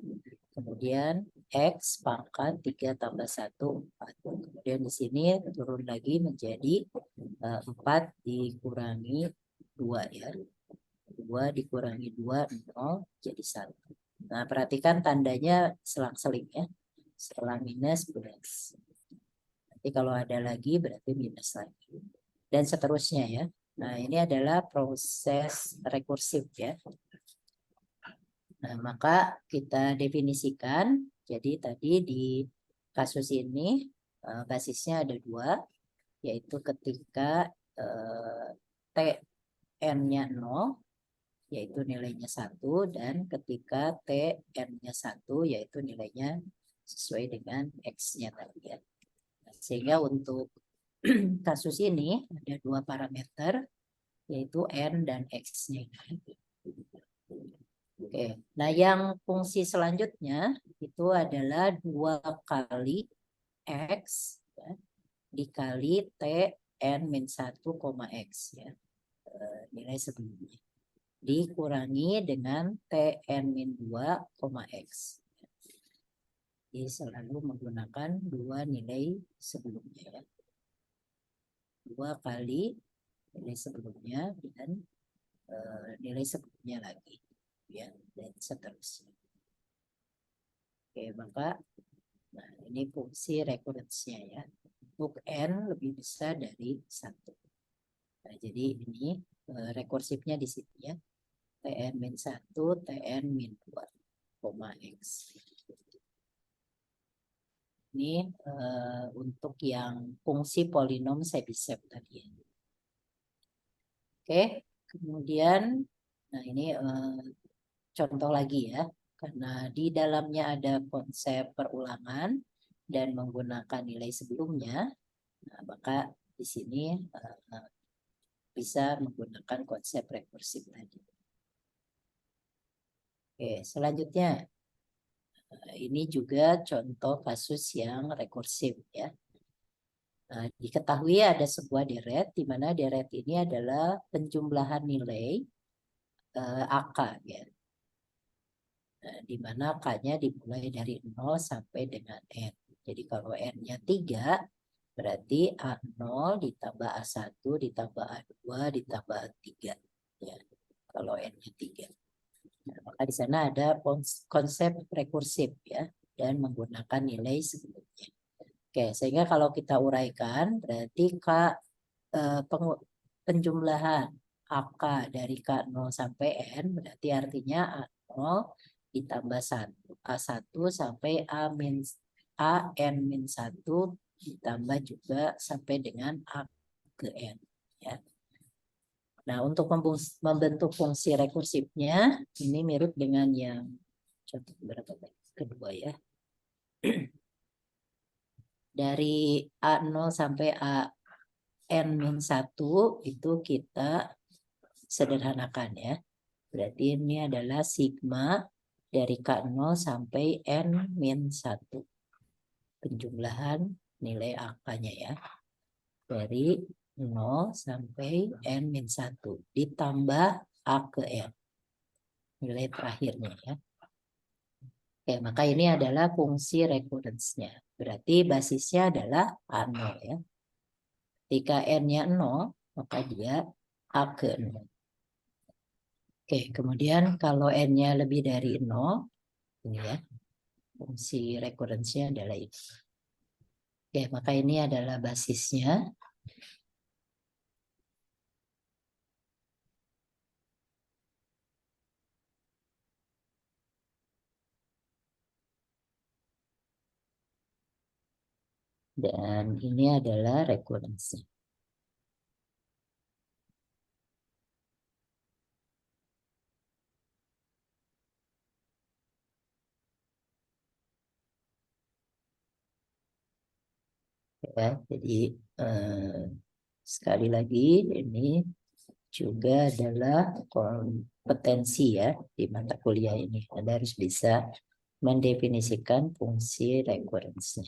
Kemudian X pangkat 3 tambah 1, 4. Kemudian di sini turun lagi menjadi 4 dikurangi 2 ya. 2 dikurangi 2, 0, jadi 1. Nah, perhatikan tandanya selang-seling ya. Selang minus plus. Nanti kalau ada lagi berarti minus lagi. Dan seterusnya ya. Nah, ini adalah proses rekursif ya. Nah, maka kita definisikan. Jadi tadi di kasus ini basisnya ada 2, yaitu ketika Tn-nya 0, yaitu nilainya 1, dan ketika Tn-nya 1, yaitu nilainya sesuai dengan X-nya tadi ya. Sehingga untuk kasus ini ada 2 parameter, yaitu N dan X-nya. Oke, nah yang fungsi selanjutnya itu adalah 2 kali X ya, dikali Tn min 1, X ya, nilai sebelumnya. Dikurangi dengan Tn min 2, X. Jadi selalu menggunakan 2 nilai sebelumnya ya. 2 kali nilai sebelumnya dan nilai sebelumnya lagi ya, dan seterusnya. Oke, maka nah ini fungsi recurrence-nya ya. Untuk n lebih besar dari 1. Nah, jadi ini rekursifnya di sini ya. Tn min 1, Tn min 2, X. Ini untuk yang fungsi polinom Chebyshev tadi. Oke, kemudian nah ini contoh lagi ya, karena di dalamnya ada konsep perulangan dan menggunakan nilai sebelumnya, nah, maka di sini bisa menggunakan konsep rekursif tadi. Oke, selanjutnya ini juga contoh kasus yang rekursif ya. Diketahui ada sebuah deret di mana deret ini adalah penjumlahan nilai AK ya. Di mana K-nya dimulai dari 0 sampai dengan N. Jadi kalau N-nya 3, berarti A0 ditambah A1 ditambah A2 ditambah A3. Ya, kalau N-nya 3. Nah, maka di sana ada konsep rekursif ya, dan menggunakan nilai sebelumnya. Oke, sehingga kalau kita uraikan, berarti penjumlahan AK dari K0 sampai N, berarti artinya A0 ditambah 1, A1 sampai AN-1 ditambah juga sampai dengan A ke N. Ya. Nah, untuk membentuk fungsi rekursifnya, ini mirip dengan yang contoh berapa kedua ya. Dari A0 sampai AN-1 itu kita sederhanakan ya. Berarti ini adalah sigma dari K0 sampai N-1. Penjumlahan nilai angkanya ya. Dari 0 sampai N-1 ditambah A ke N. Nilai terakhirnya ya. Oke, maka ini adalah fungsi recurrence-nya. Berarti basisnya adalah A0 ya. Ketika N-nya 0, maka dia A ke 0. Oke, kemudian kalau N-nya lebih dari 0, ini ya, fungsi recurrence-nya adalah ini. Oke, maka ini adalah basisnya. Dan ini adalah recurrence-nya. Ya, jadi sekali lagi ini juga adalah kompetensi ya di mata kuliah ini. Anda harus bisa mendefinisikan fungsi recurrence.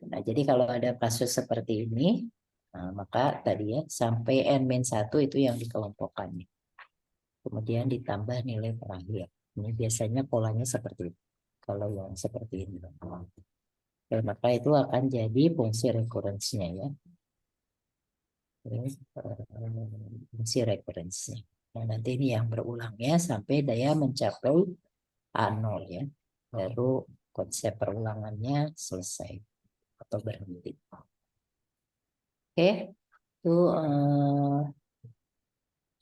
Nah, jadi kalau ada kasus seperti ini, maka tadi ya sampai N-1 itu yang dikelompokkan. Kemudian ditambah nilai terakhir. Ini biasanya polanya seperti itu. Kalau yang seperti ini. Ya, maka itu akan jadi fungsi recurrence-nya ya. Fungsi recurrence-nya. Nah, nanti ini yang berulangnya sampai daya mencapai A0 ya. Baru konsep perulangannya selesai atau berhenti. Oke, itu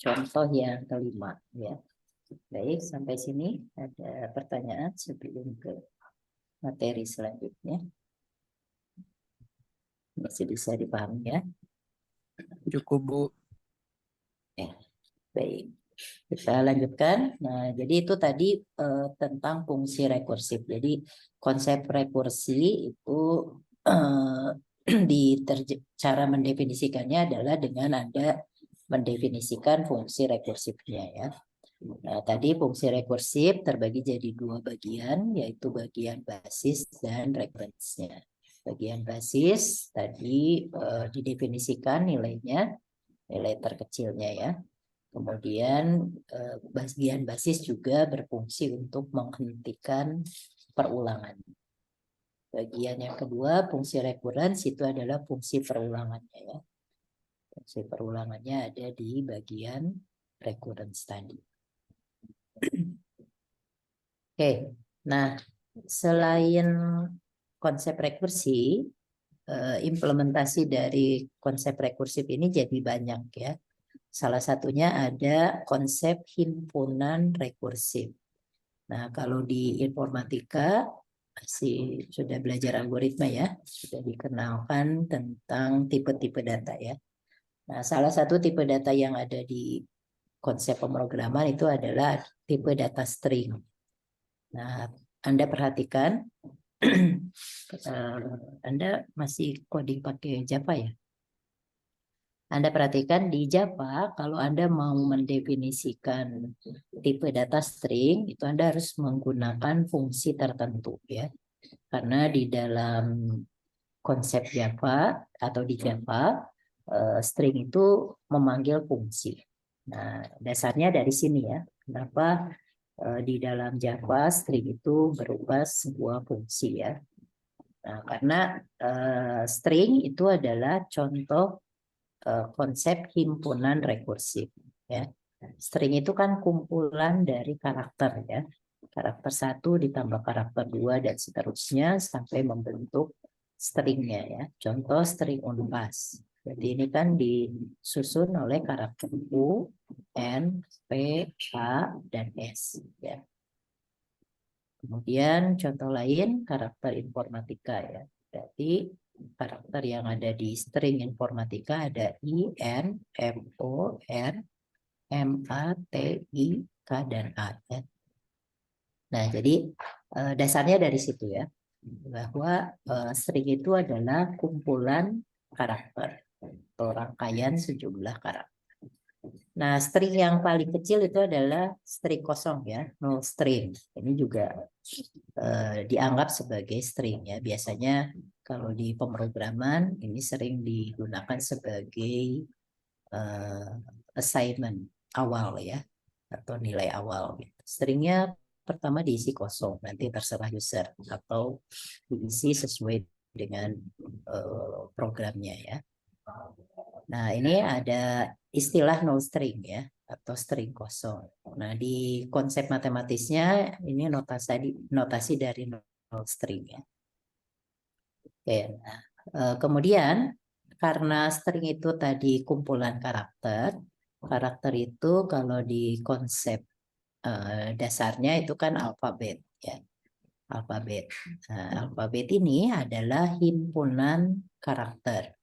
contoh yang kelima ya. Baik, sampai sini ada pertanyaan sebelum ke materi selanjutnya. Masih bisa dipahami ya? Cukup, Bu. Ya, baik. Kita lanjutkan. Nah, jadi itu tadi tentang fungsi rekursif. Jadi konsep rekursi itu cara mendefinisikannya adalah dengan Anda mendefinisikan fungsi rekursifnya ya. Nah, tadi fungsi rekursif terbagi jadi dua bagian, yaitu bagian basis dan referensinya. Bagian basis tadi didefinisikan nilainya, nilai terkecilnya ya. Kemudian bagian basis juga berfungsi untuk menghentikan perulangan. Bagian yang kedua, fungsi recurrence itu adalah fungsi perulangannya ya. Fungsi perulangannya ada di bagian recurrence tadi. Oke, nah selain konsep rekursi, implementasi dari konsep rekursif ini jadi banyak ya. Salah satunya ada konsep himpunan rekursif. Nah, kalau di informatika masih sudah belajar algoritma ya, sudah dikenalkan tentang tipe-tipe data ya. Nah, salah satu tipe data yang ada di konsep pemrograman itu adalah tipe data string. Nah, Anda perhatikan, Anda masih coding pakai Java ya? Anda perhatikan di Java, kalau Anda mau mendefinisikan tipe data string, itu Anda harus menggunakan fungsi tertentu ya. Karena di dalam konsep Java atau di Java, string itu memanggil fungsi. Nah, dasarnya dari sini ya. Kenapa di dalam Java string itu berupa sebuah fungsi ya. Nah, karena string itu adalah contoh konsep himpunan rekursif ya. String itu kan kumpulan dari karakter ya. Karakter 1 ditambah karakter 2 dan seterusnya sampai membentuk stringnya ya. Contoh string unpass. Jadi ini kan disusun oleh karakter U, N, P, A, dan S ya. Kemudian contoh lain karakter informatika ya. Berarti karakter yang ada di string informatika ada I, N, M, O, R, M, A, T, I, K, dan A. Ya. Nah, jadi dasarnya dari situ ya. Bahwa string itu adalah kumpulan karakter atau rangkaian sejumlah karakter. Nah, string yang paling kecil itu adalah string kosong ya, null string. Ini juga dianggap sebagai string ya. Biasanya kalau di pemrograman ini sering digunakan sebagai assignment awal ya, atau nilai awal. Stringnya pertama diisi kosong, nanti terserah user atau diisi sesuai dengan programnya ya. Nah, ini ada istilah null string ya, atau string kosong. Nah, di konsep matematisnya ini notasi dari null string ya. Oke, nah, kemudian karena string itu tadi kumpulan karakter, karakter itu kalau di konsep dasarnya itu kan alfabet ya. Alfabet. Nah, alfabet ini adalah himpunan karakter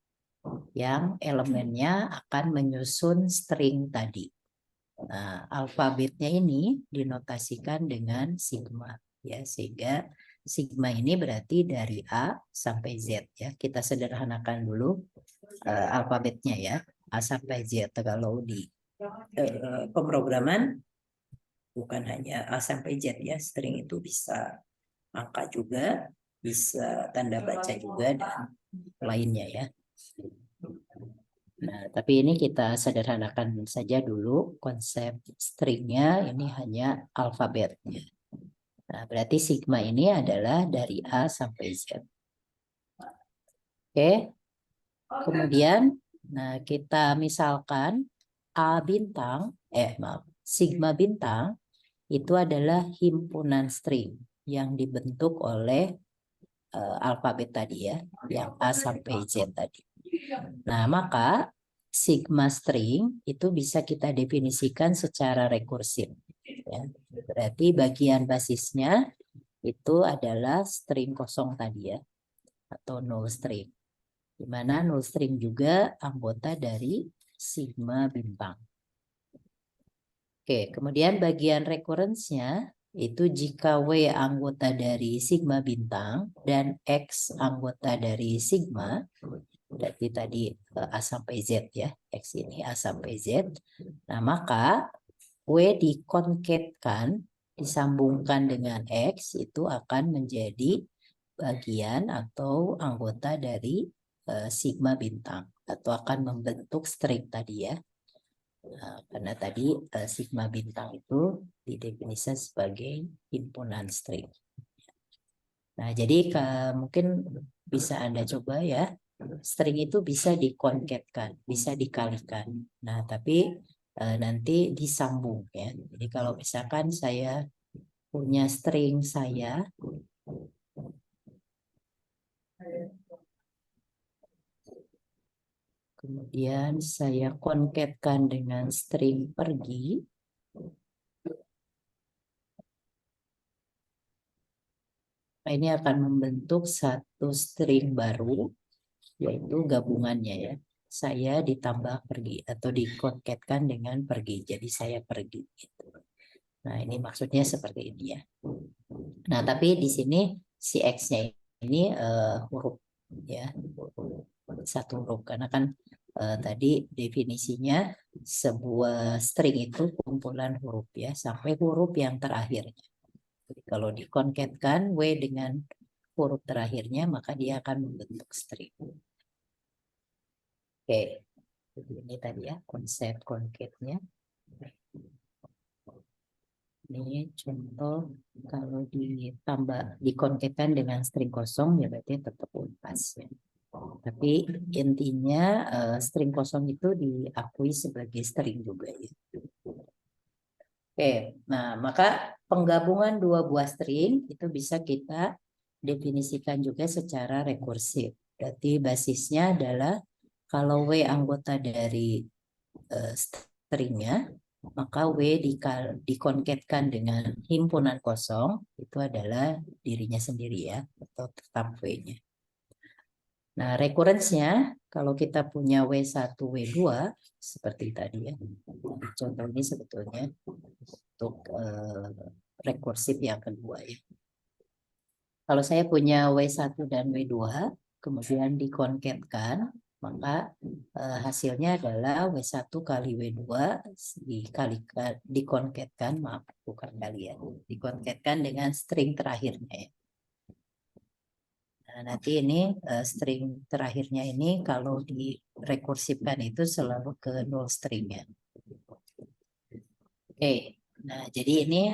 yang elemennya akan menyusun string tadi. Nah, alfabetnya ini dinotasikan dengan sigma ya, sehingga sigma ini berarti dari A sampai Z ya. Kita sederhanakan dulu alfabetnya ya. A sampai Z. Kalau di pemrograman bukan hanya A sampai Z ya. String itu bisa angka juga, bisa tanda baca juga dan lainnya ya. Nah, tapi ini kita sederhanakan saja dulu konsep stringnya, ini hanya alfabetnya. Nah, berarti sigma ini adalah dari A sampai Z. Oke. Kemudian, nah kita misalkan A bintang, maaf, sigma bintang itu adalah himpunan string yang dibentuk oleh alfabet tadi ya, yang A sampai Z tadi. Nah, maka sigma string itu bisa kita definisikan secara rekursif. Ya. Berarti bagian basisnya itu adalah string kosong tadi ya, atau null string. Di mana null string juga anggota dari sigma bintang. Oke, kemudian bagian recurrence-nya itu jika W anggota dari sigma bintang dan X anggota dari sigma, berarti tadi A sampai Z ya, X ini A sampai Z. Nah, maka W dikonketkan, disambungkan dengan X, itu akan menjadi bagian atau anggota dari sigma bintang, atau akan membentuk string tadi ya. Nah, karena tadi sigma bintang itu didefinisikan sebagai himpunan string. Nah, jadi mungkin bisa Anda coba ya. String itu bisa dikonketkan, bisa dikalikan. Nah, tapi nanti disambung ya. Jadi kalau misalkan saya punya string saya, kemudian saya konketkan dengan string pergi, ini akan membentuk satu string baru, yaitu gabungannya ya. Saya ditambah pergi atau dikonketkan dengan pergi. Jadi saya pergi. Gitu. Nah, ini maksudnya seperti ini ya. Nah, tapi di sini si X-nya ini huruf ya, satu huruf karena kan tadi definisinya sebuah string itu kumpulan huruf ya, sampai huruf yang terakhirnya. Jadi kalau dikonketkan W dengan huruf terakhirnya, maka dia akan membentuk string. Oke, jadi ini tadi ya konsep konketnya. Ini contoh kalau ditambah dikonketkan dengan string kosong ya berarti tetap unpas ya. Tapi intinya string kosong itu diakui sebagai string juga ya. Oke, nah maka penggabungan dua buah string itu bisa kita definisikan juga secara rekursif. Berarti basisnya adalah kalau W anggota dari stringnya, maka W dikonketkan dengan himpunan kosong, itu adalah dirinya sendiri ya, atau tetap W-nya. Nah, recurrence-nya, kalau kita punya W1, W2, seperti tadi ya, contoh ini sebetulnya untuk rekursif yang kedua ya. Kalau saya punya W1 dan W2, kemudian dikonketkan, maka hasilnya adalah W1 kali W2 dikalikan, dikonketkan, maaf bukan kalian, dikonketkan dengan string terakhirnya ya. Nah, nanti ini string terakhirnya ini kalau direkursifkan itu selalu ke null stringnya. Oke, nah jadi ini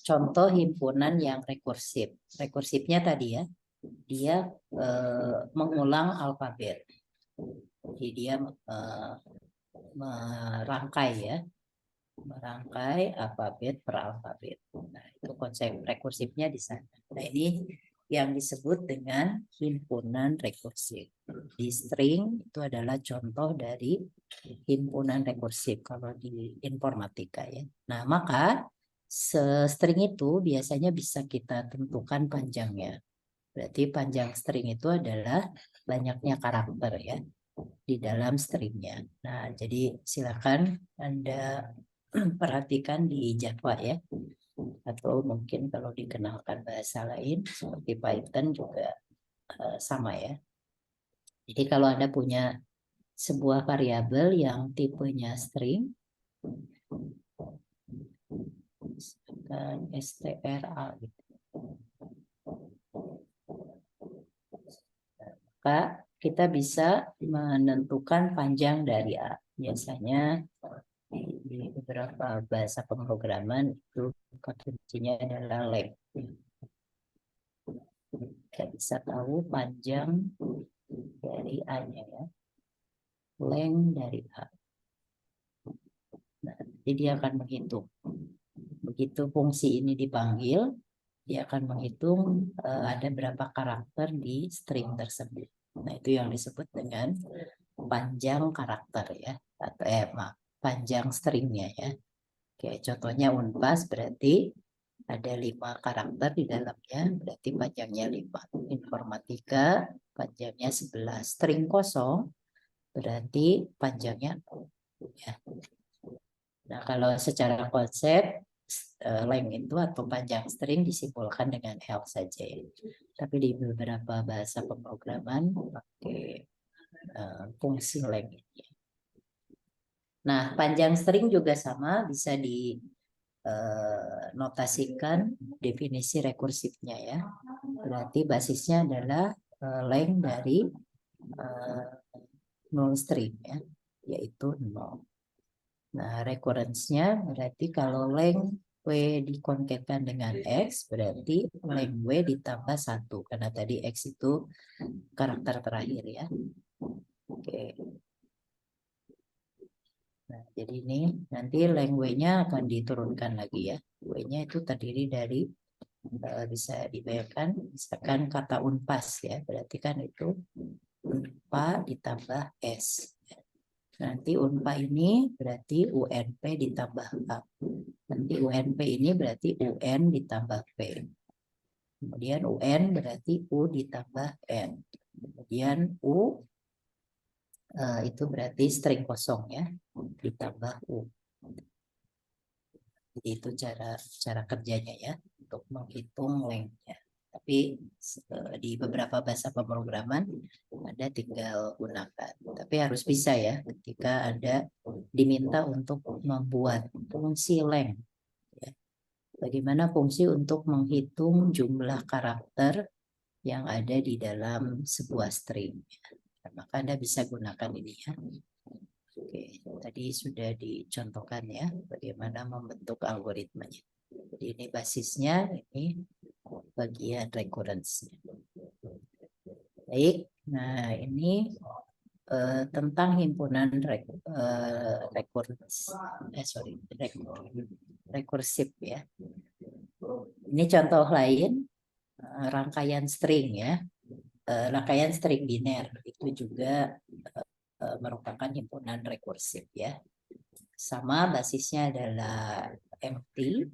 contoh himpunan yang rekursif. Rekursifnya tadi ya, dia mengulang alfabet. Jadi dia merangkai ya, merangkai alfabet per alfabet. Nah, itu konsep rekursifnya di sana. Nah, ini yang disebut dengan himpunan rekursif. Di string itu adalah contoh dari himpunan rekursif kalau di informatika ya. Nah, maka string itu biasanya bisa kita tentukan panjangnya. Berarti panjang string itu adalah banyaknya karakter ya di dalam stringnya. Nah, jadi silakan Anda perhatikan di Java ya. atau mungkin kalau dikenalkan bahasa lain seperti Python juga sama ya. Jadi kalau Anda punya sebuah variabel yang tipenya string, misalkan STRA gitu, maka kita bisa menentukan panjang dari A. Biasanya di beberapa bahasa pemrograman itu kata kuncinya adalah length. Kita bisa tahu panjang dari A-nya ya. Length dari A. Nah, jadi dia akan menghitung. Begitu fungsi ini dipanggil, dia akan menghitung ada berapa karakter di string tersebut. Nah, itu yang disebut dengan panjang karakter ya. Atau panjang stringnya ya. Oke, contohnya unpas berarti ada 5 karakter di dalamnya, berarti panjangnya 5. Informatika panjangnya 11. String kosong berarti panjangnya 0. Ya. Nah, kalau secara konsep length itu atau panjang string disimpulkan dengan L saja. Tapi di beberapa bahasa pemrograman pakai fungsi length ini. Nah, panjang string juga sama, bisa dinotasikan definisi rekursifnya ya. Berarti basisnya adalah length dari null string ya, yaitu 0. Nah, recurrence-nya berarti kalau length W dikonketkan dengan X, berarti length W ditambah 1. Karena tadi X itu karakter terakhir ya. Oke. Nah, jadi ini nanti length W-nya akan diturunkan lagi ya. W-nya itu terdiri dari, bisa dibayangkan, misalkan kata unpas ya. Berarti kan itu unpa ditambah S. Nanti unpa ini berarti UNP ditambah A. Nanti UNP ini berarti UN ditambah P. Kemudian UN berarti U ditambah N. Kemudian U itu berarti string kosong ya, ditambah U. Jadi itu cara kerjanya ya, untuk menghitung length-nya. Tapi di beberapa bahasa pemrograman Anda tinggal gunakan. Tapi harus bisa ya ketika Anda diminta untuk membuat fungsi length. Ya. Bagaimana fungsi untuk menghitung jumlah karakter yang ada di dalam sebuah string. Maka Anda bisa gunakan ini ya. Oke, tadi sudah dicontohkan ya bagaimana membentuk algoritmanya. Jadi ini basisnya, ini bagian recurrence. Baik, nah ini tentang himpunan rekursif ya. Ini contoh lain rangkaian string ya. Rangkaian string biner itu juga merupakan himpunan rekursif ya. Sama basisnya adalah empty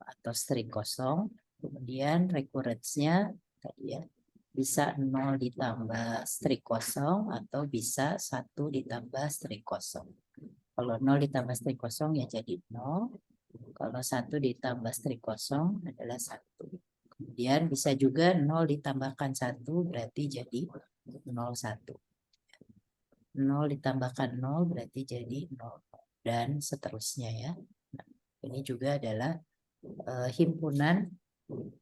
atau string kosong. Kemudian recurrence-nya tadi ya, bisa 0 ditambah string kosong atau bisa 1 ditambah string kosong. Kalau 0 ditambah string kosong ya jadi 0. Kalau 1 ditambah string kosong adalah 1. Kemudian bisa juga 0 ditambahkan 1 berarti jadi 01. 0 ditambahkan 0 berarti jadi 0. Dan seterusnya ya. Nah, ini juga adalah himpunan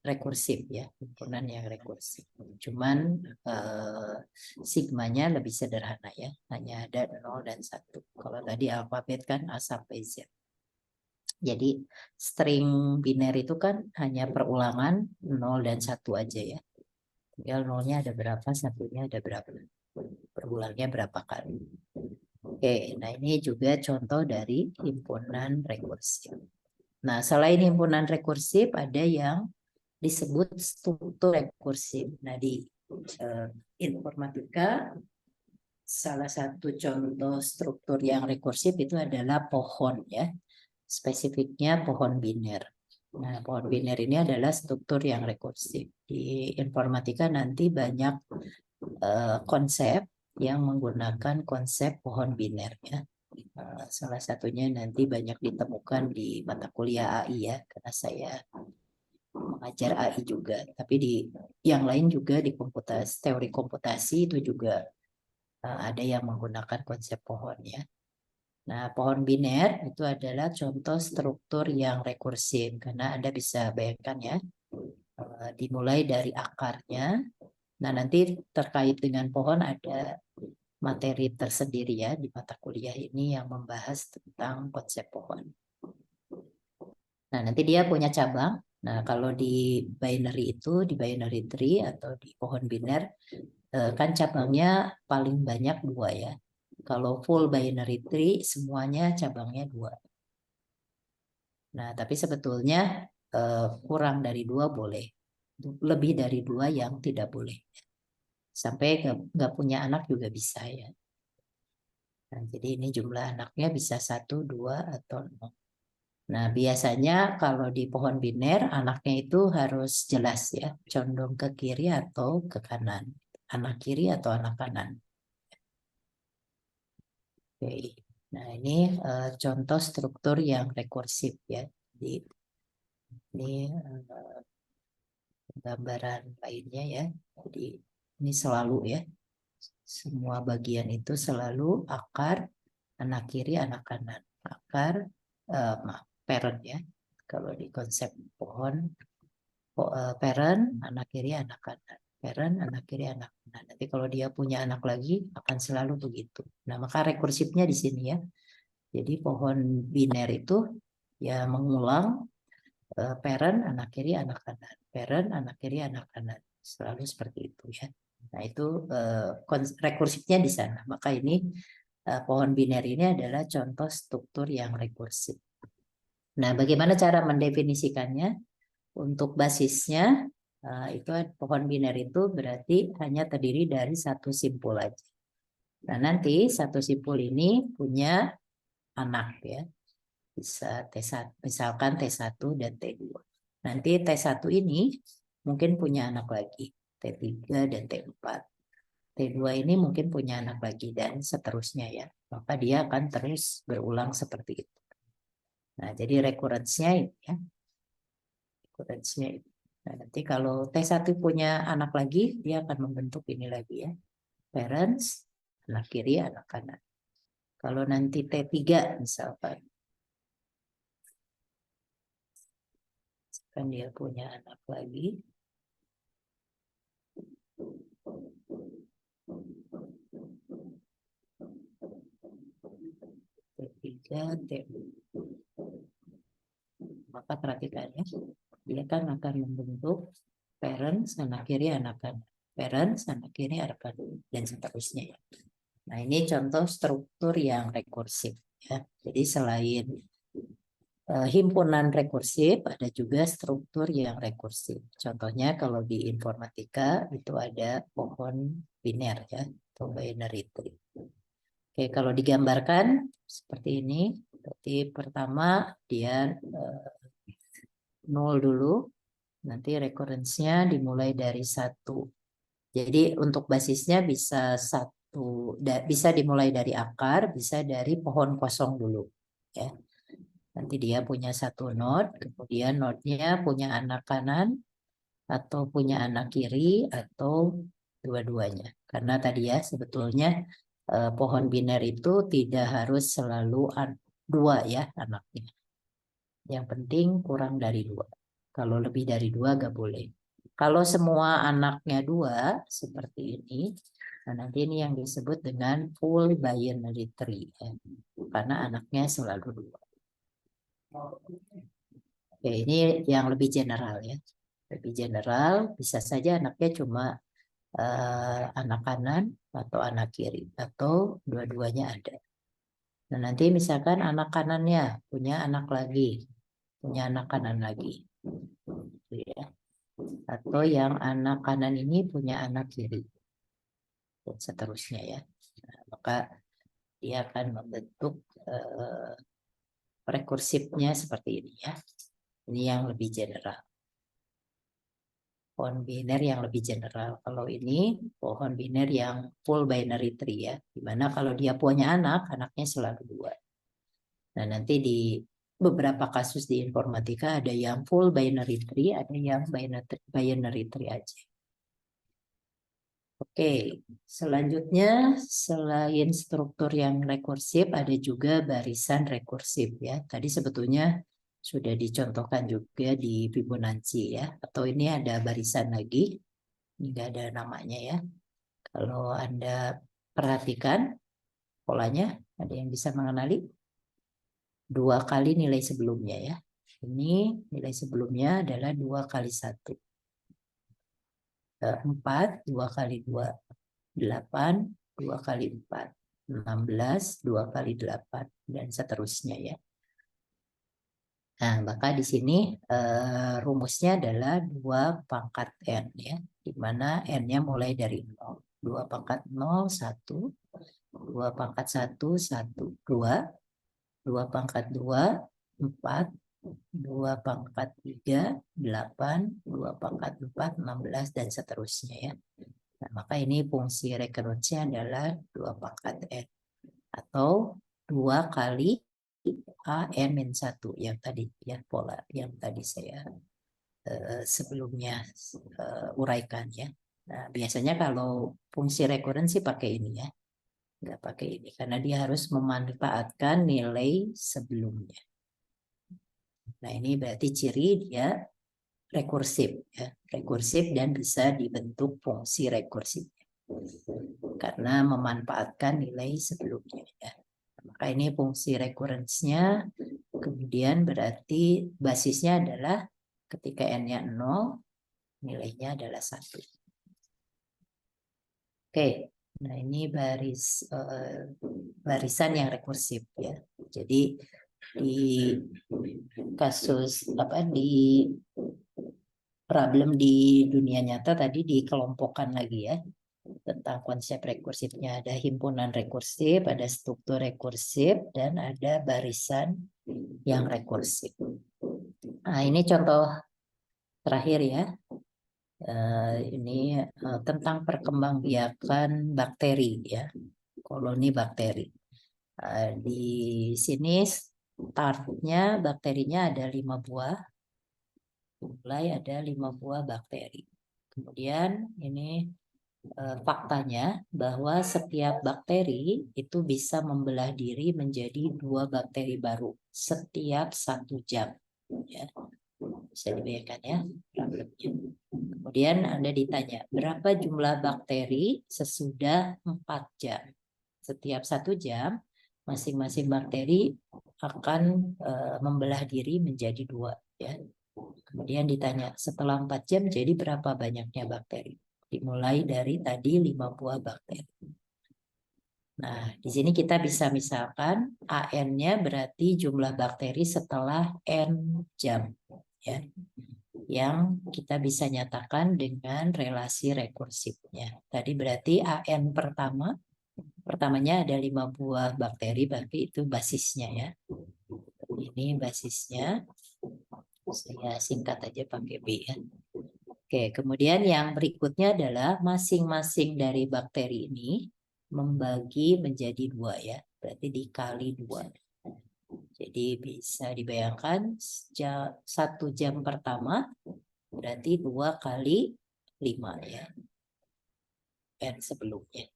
rekursif ya. Himpunan yang rekursif. Cuman sigmanya lebih sederhana ya. Hanya ada 0 dan 1. Kalau tadi alfabet kan A sampai Z. Jadi string biner itu kan hanya perulangan 0 dan 1 aja ya. Tinggal 0-nya ada berapa, 1-nya ada berapa. Berulangnya berapa kali. Oke, nah ini juga contoh dari himpunan rekursif. Nah, selain himpunan rekursif ada yang disebut struktur rekursif. Nah, di informatika salah satu contoh struktur yang rekursif itu adalah pohon ya. Spesifiknya pohon biner. Nah, pohon biner ini adalah struktur yang rekursif. Di informatika nanti banyak konsep yang menggunakan konsep pohon biner ya. Salah satunya nanti banyak ditemukan di mata kuliah AI ya, karena saya mengajar AI juga. Tapi di yang lain juga di teori komputasi itu juga ada yang menggunakan konsep pohon ya. Nah, pohon biner itu adalah contoh struktur yang rekursif karena Anda bisa bayangkan ya, dimulai dari akarnya. Nah, nanti terkait dengan pohon ada materi tersendiri ya di mata kuliah ini yang membahas tentang konsep pohon. Nah, nanti dia punya cabang. Nah, kalau di binary itu, di binary tree atau di pohon biner, kan cabangnya paling banyak 2 ya. Kalau full binary tree, semuanya cabangnya 2. Nah, tapi sebetulnya kurang dari 2 boleh. Lebih dari 2 yang tidak boleh. Sampai nggak punya anak juga bisa ya. Nah, jadi ini jumlah anaknya bisa 1, 2, atau 0. Nah, biasanya kalau di pohon biner, anaknya itu harus jelas ya, condong ke kiri atau ke kanan. Anak kiri atau anak kanan. Oke. Nah, ini contoh struktur yang rekursif ya. Jadi, ini gambaran lainnya ya. Jadi, ini selalu ya. Semua bagian itu selalu akar, anak kiri, anak kanan. Akar, maaf, parent ya. Kalau di konsep pohon, parent, anak kiri, anak kanan. Parent, anak kiri, anak kanan. Nanti kalau dia punya anak lagi, akan selalu begitu. Nah, maka rekursifnya di sini ya. Jadi pohon biner itu ya mengulang parent, anak kiri, anak kanan. Parent, anak kiri, anak kanan. Selalu seperti itu ya. Nah, itu rekursifnya di sana. Maka ini pohon biner ini adalah contoh struktur yang rekursif. Nah, bagaimana cara mendefinisikannya? Untuk basisnya, itu pohon biner itu berarti hanya terdiri dari satu simpul aja. Nah, nanti satu simpul ini punya anak ya. Bisa T1, misalkan T1 dan T2. Nanti T1 ini mungkin punya anak lagi, T3 dan T4. T2 ini mungkin punya anak lagi dan seterusnya ya. Maka dia akan terus berulang seperti itu. Nah, jadi recurrence-nya ini ya. Recurrence-nya ini. Nah, nanti kalau T1 punya anak lagi, dia akan membentuk ini lagi ya. Parents, anak kiri, anak kanan. Kalau nanti T3 misalkan, kan dia punya anak lagi. T3, T4. Maka perhatikan ya, dia kan akan membentuk parents, anak kiri, anak kanan. Parents, anak kiri, anak kanan, dan seterusnya. Nah, ini contoh struktur yang rekursif. Ya. Jadi selain himpunan rekursif, ada juga struktur yang rekursif. Contohnya kalau di informatika itu ada pohon biner ya, atau binary tree. Oke, kalau digambarkan seperti ini, berarti pertama dia 0 dulu, nanti recurrence-nya dimulai dari 1. Jadi untuk basisnya bisa bisa dimulai dari akar, bisa dari pohon kosong dulu. Ya. Nanti dia punya 1 node, kemudian node-nya punya anak kanan, atau punya anak kiri, atau dua-duanya. Karena tadi ya sebetulnya pohon biner itu tidak harus selalu 2 ya anaknya. Yang penting kurang dari 2. Kalau lebih dari 2 gak boleh. Kalau semua anaknya 2 seperti ini, nah nanti ini yang disebut dengan full binary tree ya. Karena anaknya selalu 2. Oke, ini yang lebih general ya. Lebih general, bisa saja anaknya cuma anak kanan atau anak kiri, atau dua-duanya ada. Nah, nanti misalkan anak kanannya punya anak lagi, punya anak kanan lagi. Ya. Atau yang anak kanan ini punya anak kiri. Dan seterusnya ya. Nah, maka dia akan membentuk rekursifnya seperti ini ya. Ini yang lebih general. Pohon biner yang lebih general. Kalau ini pohon biner yang full binary tree ya. Dimana kalau dia punya anak, anaknya selalu 2. Nah, nanti di beberapa kasus di informatika ada yang full binary tree, ada yang binary tree aja. Oke, selanjutnya selain struktur yang rekursif ada juga barisan rekursif ya. Tadi sebetulnya sudah dicontohkan juga di Fibonacci ya. Atau ini ada barisan lagi, ini nggak ada namanya ya. Kalau Anda perhatikan polanya, ada yang bisa mengenali? 2 kali nilai sebelumnya ya. Ini nilai sebelumnya adalah 2 kali 1. 4, 2 kali 2. 8, 2 kali 4. 16, 2 kali 8. Dan seterusnya ya. Nah, maka di sini rumusnya adalah 2 pangkat N ya. Di mana N-nya mulai dari 0. 2 pangkat 0, 1. 2 pangkat 1, 1. 2. 2 pangkat 2, 4. 2 pangkat 3, 8, 2 pangkat 4, 16, dan seterusnya ya. Nah, maka ini fungsi rekurensinya adalah 2 pangkat N. Atau 2 kali AN-1 yang tadi ya, pola yang tadi saya sebelumnya uraikan ya. Nah, biasanya kalau fungsi rekurensi pakai ini ya. Nggak pakai ini karena dia harus memanfaatkan nilai sebelumnya. Nah, ini berarti ciri dia rekursif ya, rekursif dan bisa dibentuk fungsi rekursif karena memanfaatkan nilai sebelumnya ya. Maka ini fungsi rekurensinya, kemudian berarti basisnya adalah ketika n-nya 0, nilainya adalah 1. Oke, nah ini barisan yang rekursif ya. Jadi di kasus di problem di dunia nyata tadi dikelompokkan lagi ya tentang konsep rekursifnya. Ada himpunan rekursif, ada struktur rekursif, dan ada barisan yang rekursif. Nah, ini contoh terakhir ya. Ini tentang perkembangbiakan bakteri ya, koloni bakteri. Di sini startnya bakterinya ada 5 buah. Mulai ada 5 buah bakteri. Kemudian ini faktanya bahwa setiap bakteri itu bisa membelah diri menjadi 2 bakteri baru setiap 1 jam. Ya. Bisa dibayangkan ya problemnya. Kemudian Anda ditanya, berapa jumlah bakteri sesudah 4 jam? Setiap 1 jam, masing-masing bakteri akan membelah diri menjadi 2. Ya. Kemudian ditanya, setelah 4 jam jadi berapa banyaknya bakteri? Dimulai dari tadi 5 buah bakteri. Nah, di sini kita bisa misalkan AN-nya berarti jumlah bakteri setelah N jam. Ya. Yang kita bisa nyatakan dengan relasi rekursifnya. Tadi berarti AN pertamanya ada 5 buah bakteri, berarti itu basisnya ya. Ini basisnya. Saya singkat aja pakai B ya. Oke, kemudian yang berikutnya adalah masing-masing dari bakteri ini membagi menjadi 2 ya. Berarti dikali 2. Jadi bisa dibayangkan 1 jam pertama berarti 2 kali 5 ya. N sebelumnya.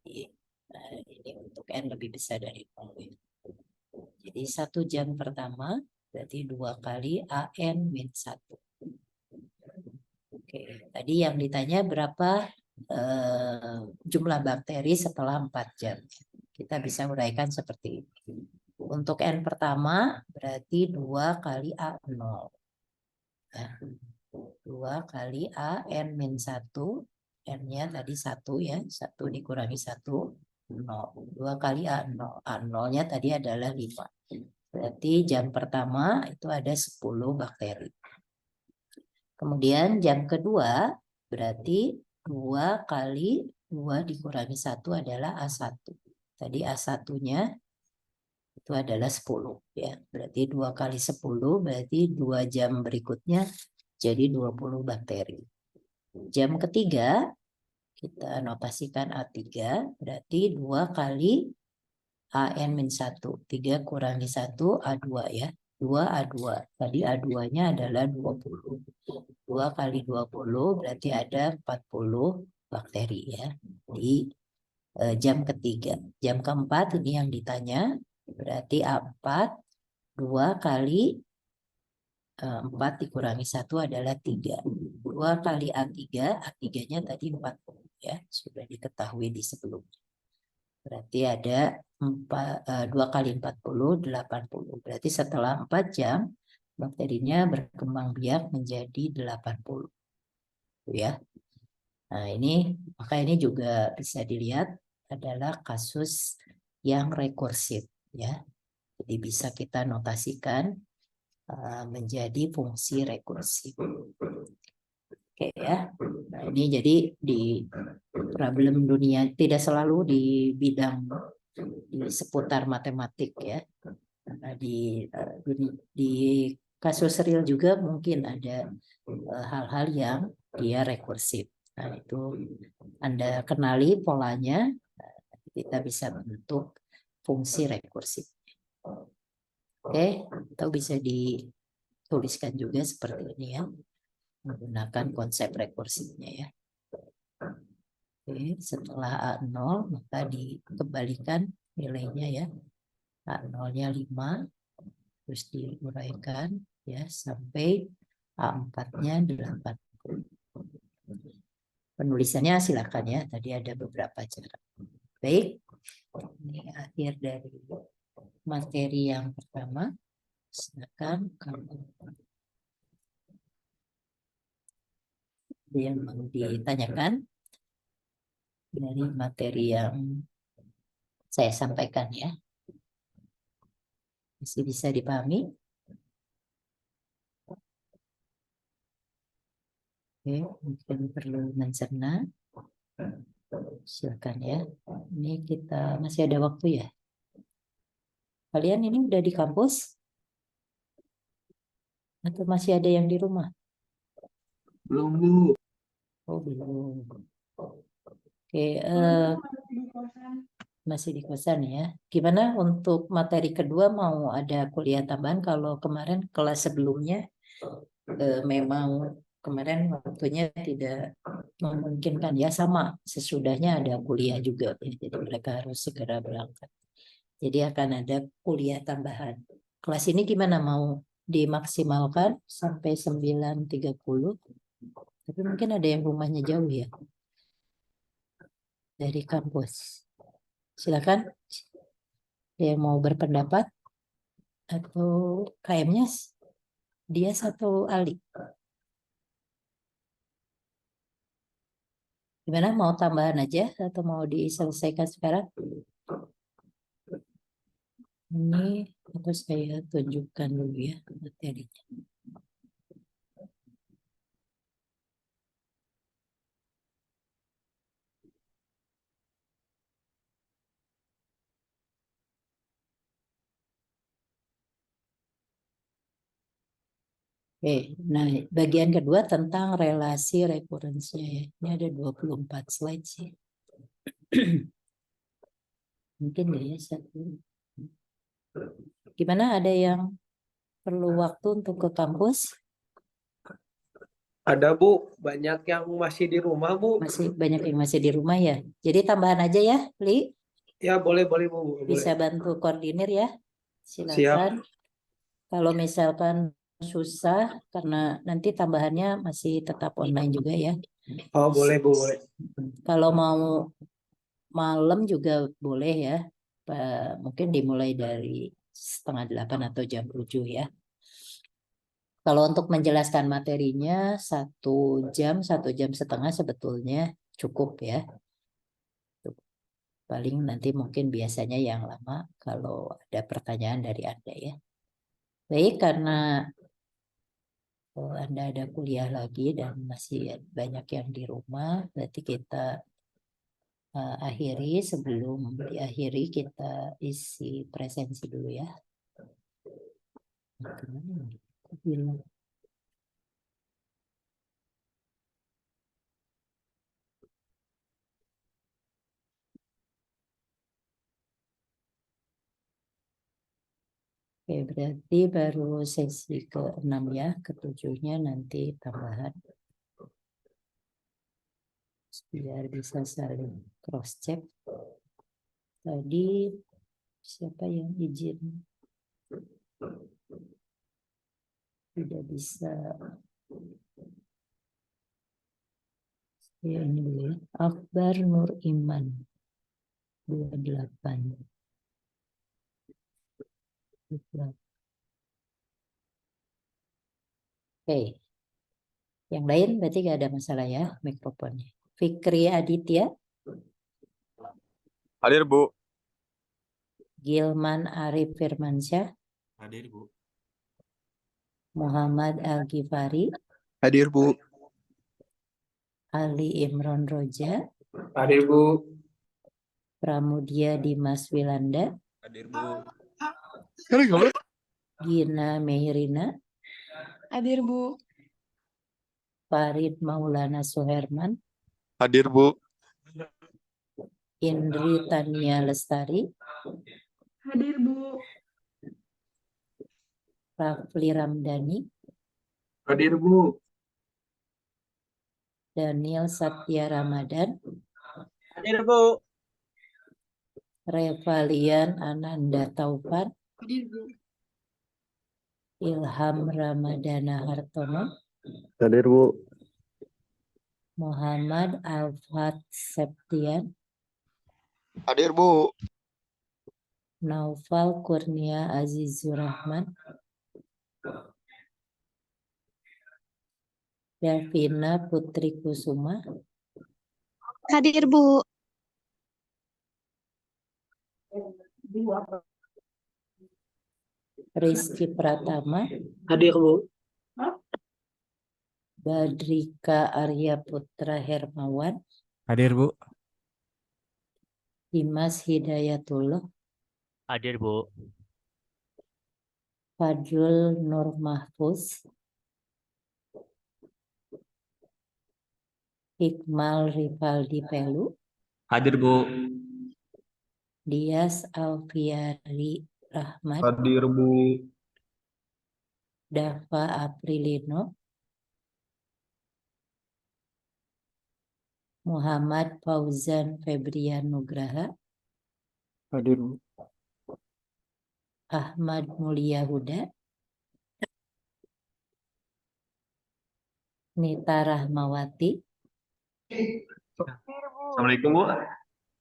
Ini untuk N lebih besar dari 0. Jadi 1 jam pertama berarti 2 kali AN-1. Oke, tadi yang ditanya berapa jumlah bakteri setelah 4 jam. Kita bisa uraikan seperti ini. Untuk N pertama berarti 2 kali A0. Nah, 2 kali AN-1. N-nya tadi 1 ya. 1 dikurangi 1. 0. 2 kali A0. A0-nya tadi adalah 5. Berarti jam pertama itu ada 10 bakteri. Kemudian jam kedua berarti 2 kali 2 dikurangi 1 adalah A1. Tadi A1-nya itu adalah 10 ya. Berarti 2 kali 10 berarti 2 jam berikutnya jadi 20 bakteri. Jam ketiga kita notasikan A3 berarti 2 kali AN min 1. 3 kurangi 1, A2 ya. 2 A2. Tadi A2-nya adalah 20. 2 kali 20 berarti ada 40 bakteri ya. Di jam ketiga. Jam keempat ini yang ditanya. Berarti A4. 2 kali 4 dikurangi 1 adalah 3. 2 kali A3. A3-nya tadi 40 ya. Sudah diketahui di sebelumnya. Berarti ada 2 kali 40, 80. Berarti setelah 4 jam, bakterinya berkembang biak menjadi 80. Ya. Nah, maka ini juga bisa dilihat adalah kasus yang rekursif. Ya. Jadi bisa kita notasikan menjadi fungsi rekursif. Oke ya. Nah, ini jadi di problem dunia tidak selalu di bidang di seputar matematik ya. Karena di kasus real juga mungkin ada hal-hal yang dia rekursif. Nah, itu Anda kenali polanya, kita bisa bentuk fungsi rekursif. Oke, atau bisa dituliskan juga seperti ini ya, menggunakan konsep rekursifnya ya. Oke, setelah A0 maka dikembalikan nilainya ya. A0-nya 5, terus diuraikan ya sampai A4-nya 80. Penulisannya silakan ya, tadi ada beberapa cara. Baik, ini akhir dari materi yang pertama. Silakan kalau ada yang mau ditanyakan dari materi yang saya sampaikan ya. Masih bisa dipahami? Oke, mungkin perlu mencerna. Silakan ya. Ini kita masih ada waktu ya. Kalian ini udah di kampus? Atau masih ada yang di rumah? Belum, Bu. Oh, belum. Oke, masih di kosan ya. Gimana untuk materi kedua mau ada kuliah tambahan? Kalau kemarin kelas sebelumnya memang kemarin waktunya tidak memungkinkan ya, sama sesudahnya ada kuliah juga ya. Jadi mereka harus segera berangkat. Jadi akan ada kuliah tambahan. Kelas ini gimana, mau dimaksimalkan sampai 9.30? Tapi mungkin ada yang rumahnya jauh ya dari kampus. Silakan. Ada yang mau berpendapat atau KM-nya dia satu Ali. Gimana, mau tambahan aja atau mau diselesaikan sekarang? Ini harus saya tunjukkan dulu ya materinya. Oke, nah bagian kedua tentang relasi rekurensinya ya. Ini ada 24 slide sih. Mungkin ya satu. Gimana, ada yang perlu waktu untuk ke kampus? Ada Bu, banyak yang masih di rumah Bu. Masih banyak yang masih di rumah ya. Jadi tambahan aja ya, Li. Ya boleh Bu, boleh. Bisa bantu koordinir ya. Siap. Silakan. Kalau misalkan susah karena nanti tambahannya masih tetap online juga ya. Oh boleh Bu, boleh. Kalau mau malam juga boleh ya. Mungkin dimulai dari 7:30 atau jam 7 ya. Kalau untuk menjelaskan materinya 1 jam, 1 jam setengah sebetulnya cukup ya. Paling nanti mungkin biasanya yang lama kalau ada pertanyaan dari Anda ya. Baik, karena Anda ada kuliah lagi dan masih banyak yang di rumah, berarti kita akhiri. Sebelum diakhiri kita isi presensi dulu ya. Oke, berarti baru sesi ke-6 ya, ke-7-nya nanti tambahan. Biar bisa saling cross check. Tadi siapa yang izin? Tidak bisa. Ya, ini dulu ya. Akbar Nur Iman 28. Oke. Yang lain berarti gak ada masalah ya mikrofonnya. Fikri Aditya, Hadir, Bu. Gilman Arif Firmansyah, Hadir, Bu. Muhammad Al-Ghifari, Hadir, Bu. Ali Imron Roja, Hadir Bu. Pramudia Dimas Wilanda, Hadir, Bu. Gina Meirina, Hadir, Bu. Farid Maulana Suherman, Hadir, Bu. Indri Tania Lestari, Hadir, Bu. Rafli Ramdhani, Hadir Bu. Daniel Satya Ramadan, Hadir Bu. Revalian Ananda Taufan, Hadir, Bu. Ilham Ramadana Hartono, Hadir, Bu. Muhammad Alfat Septian, Hadir, Bu. Naufal Kurnia Azizur Rahman, Davina Putri Kusuma, Hadir, Bu. Rizky Pratama, Hadir Bu. Badrika Arya Putra Hermawan, Hadir, Bu. Dimas Hidayatullah, Hadir, Bu. Fadlul Nur Mahfuz, Iqmal Rivaldi Pelu, Hadir, Bu. Dias Alfiari Rahmat, Hadir, Bu. Dava Aprilino, Muhammad Fauzan Febrian Nugraha, Hadir, Bu. Ahmad Mulia Huda, Nita Rahmawati, Assalamualaikum, Bu.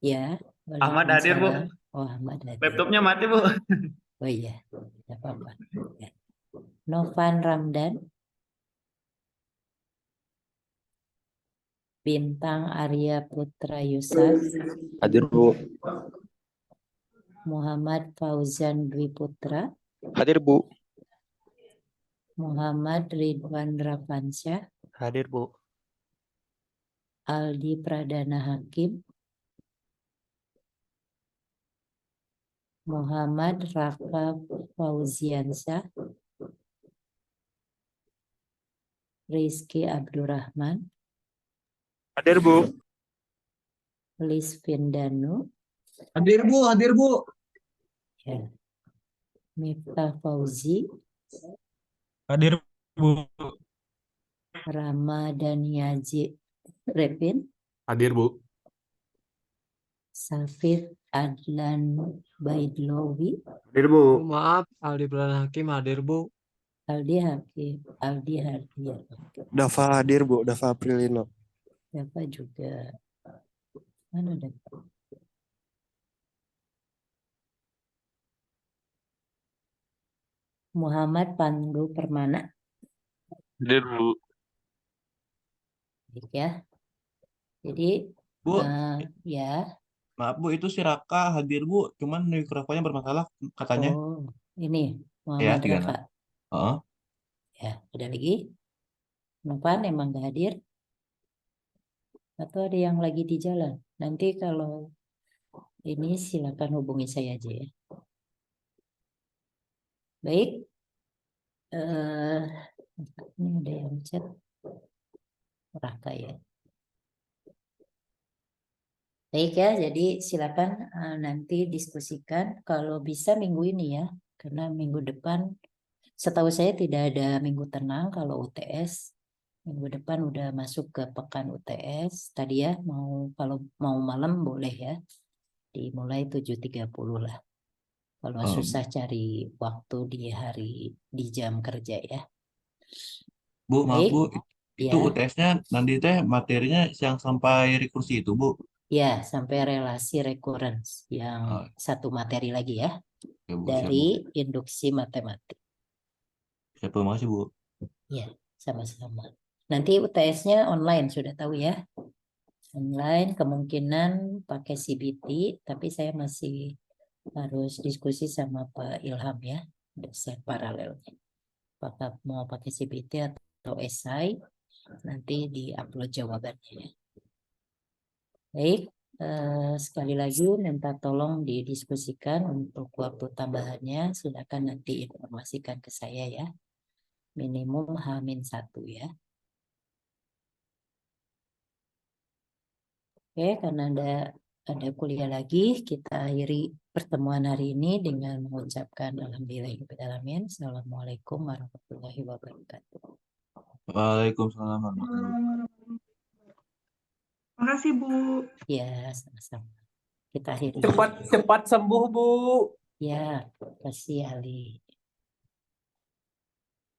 ya, Ahmad hadir, Bu. Waalaikumsalam. Oh, Ahmad hadir. Laptopnya mati, Bu. Oh iya, tidak apa-apa. Ya. Novan Ramdan, Bintang Arya Putra Yusuf, Hadir, Bu. Muhammad Fauzan Dwi Putra, Hadir, Bu. Muhammad Ridwan Rafansyah, Hadir, Bu. Aldi Pradana Hakim, Muhammad Raka Fauziansyah, Rizky Abdurrahman, Hadir, Bu. Lis Vindanu, Hadir Bu. Hadir Bu. ya. Miftah Fauzi, Hadir, Bu. Rama Daniaji Repin, Hadir, Bu. Safid Adlan Baidlowi, Hadir, Bu. Maaf, Aldi Pradana Hakim hadir Bu. Aldi Hakim, Aldi Hardian, Dava hadir, Bu. Dava Aprilino. siapa juga, mana ada? Muhammad Pandu Permana, Hadir, Bu. gitu ya. Jadi, Bu, ya, maaf Bu, itu si Raka hadir Bu, cuman mikrofonnya bermasalah katanya. oh, ini Ya, Muhammad 36. Rafa, Heeh. ya, ada lagi? Novan emang gak hadir? Atau ada yang lagi di jalan? Nanti kalau ini silakan hubungi saya aja ya. Baik, ini ada yang chat Raka ya. Baik ya, jadi silakan nanti diskusikan kalau bisa minggu ini ya, Karena minggu depan, setahu saya tidak ada minggu tenang kalau UTS. Minggu depan udah masuk ke pekan UTS. Tadi ya, kalau mau malam boleh ya. Dimulai 7.30 lah. Kalau Oh, susah cari waktu di jam kerja ya. Bu, maaf Baik, Bu, itu ya. UTS-nya nanti teh materinya yang sampai rekursi itu Bu. Ya, sampai relasi recurrence yang Oh, satu materi lagi ya, ya Bu, siap Bu. dari induksi matematik. Siap Bu, makasih Bu. Ya, sama-sama. Nanti UTS-nya online, sudah tahu ya. Online kemungkinan pakai CBT, tapi saya masih harus diskusi sama Pak Ilham ya, dosen paralelnya. Apakah mau pakai CBT atau esai, nanti di-upload jawabannya ya. Baik, sekali lagi minta tolong didiskusikan untuk waktu tambahannya. Silakan nanti informasikan ke saya ya. Minimum H-1 ya. Oke, karena ada kuliah lagi, kita akhiri pertemuan hari ini dengan mengucapkan alhamdulillahirobbilalamin. Assalamualaikum warahmatullahi wabarakatuh. Waalaikumsalam warahmatullahi wabarakatuh. Makasih, Bu. Ya, sama-sama. Kita akhiri. Cepat sembuh, Bu. Ya, terima kasih Ali.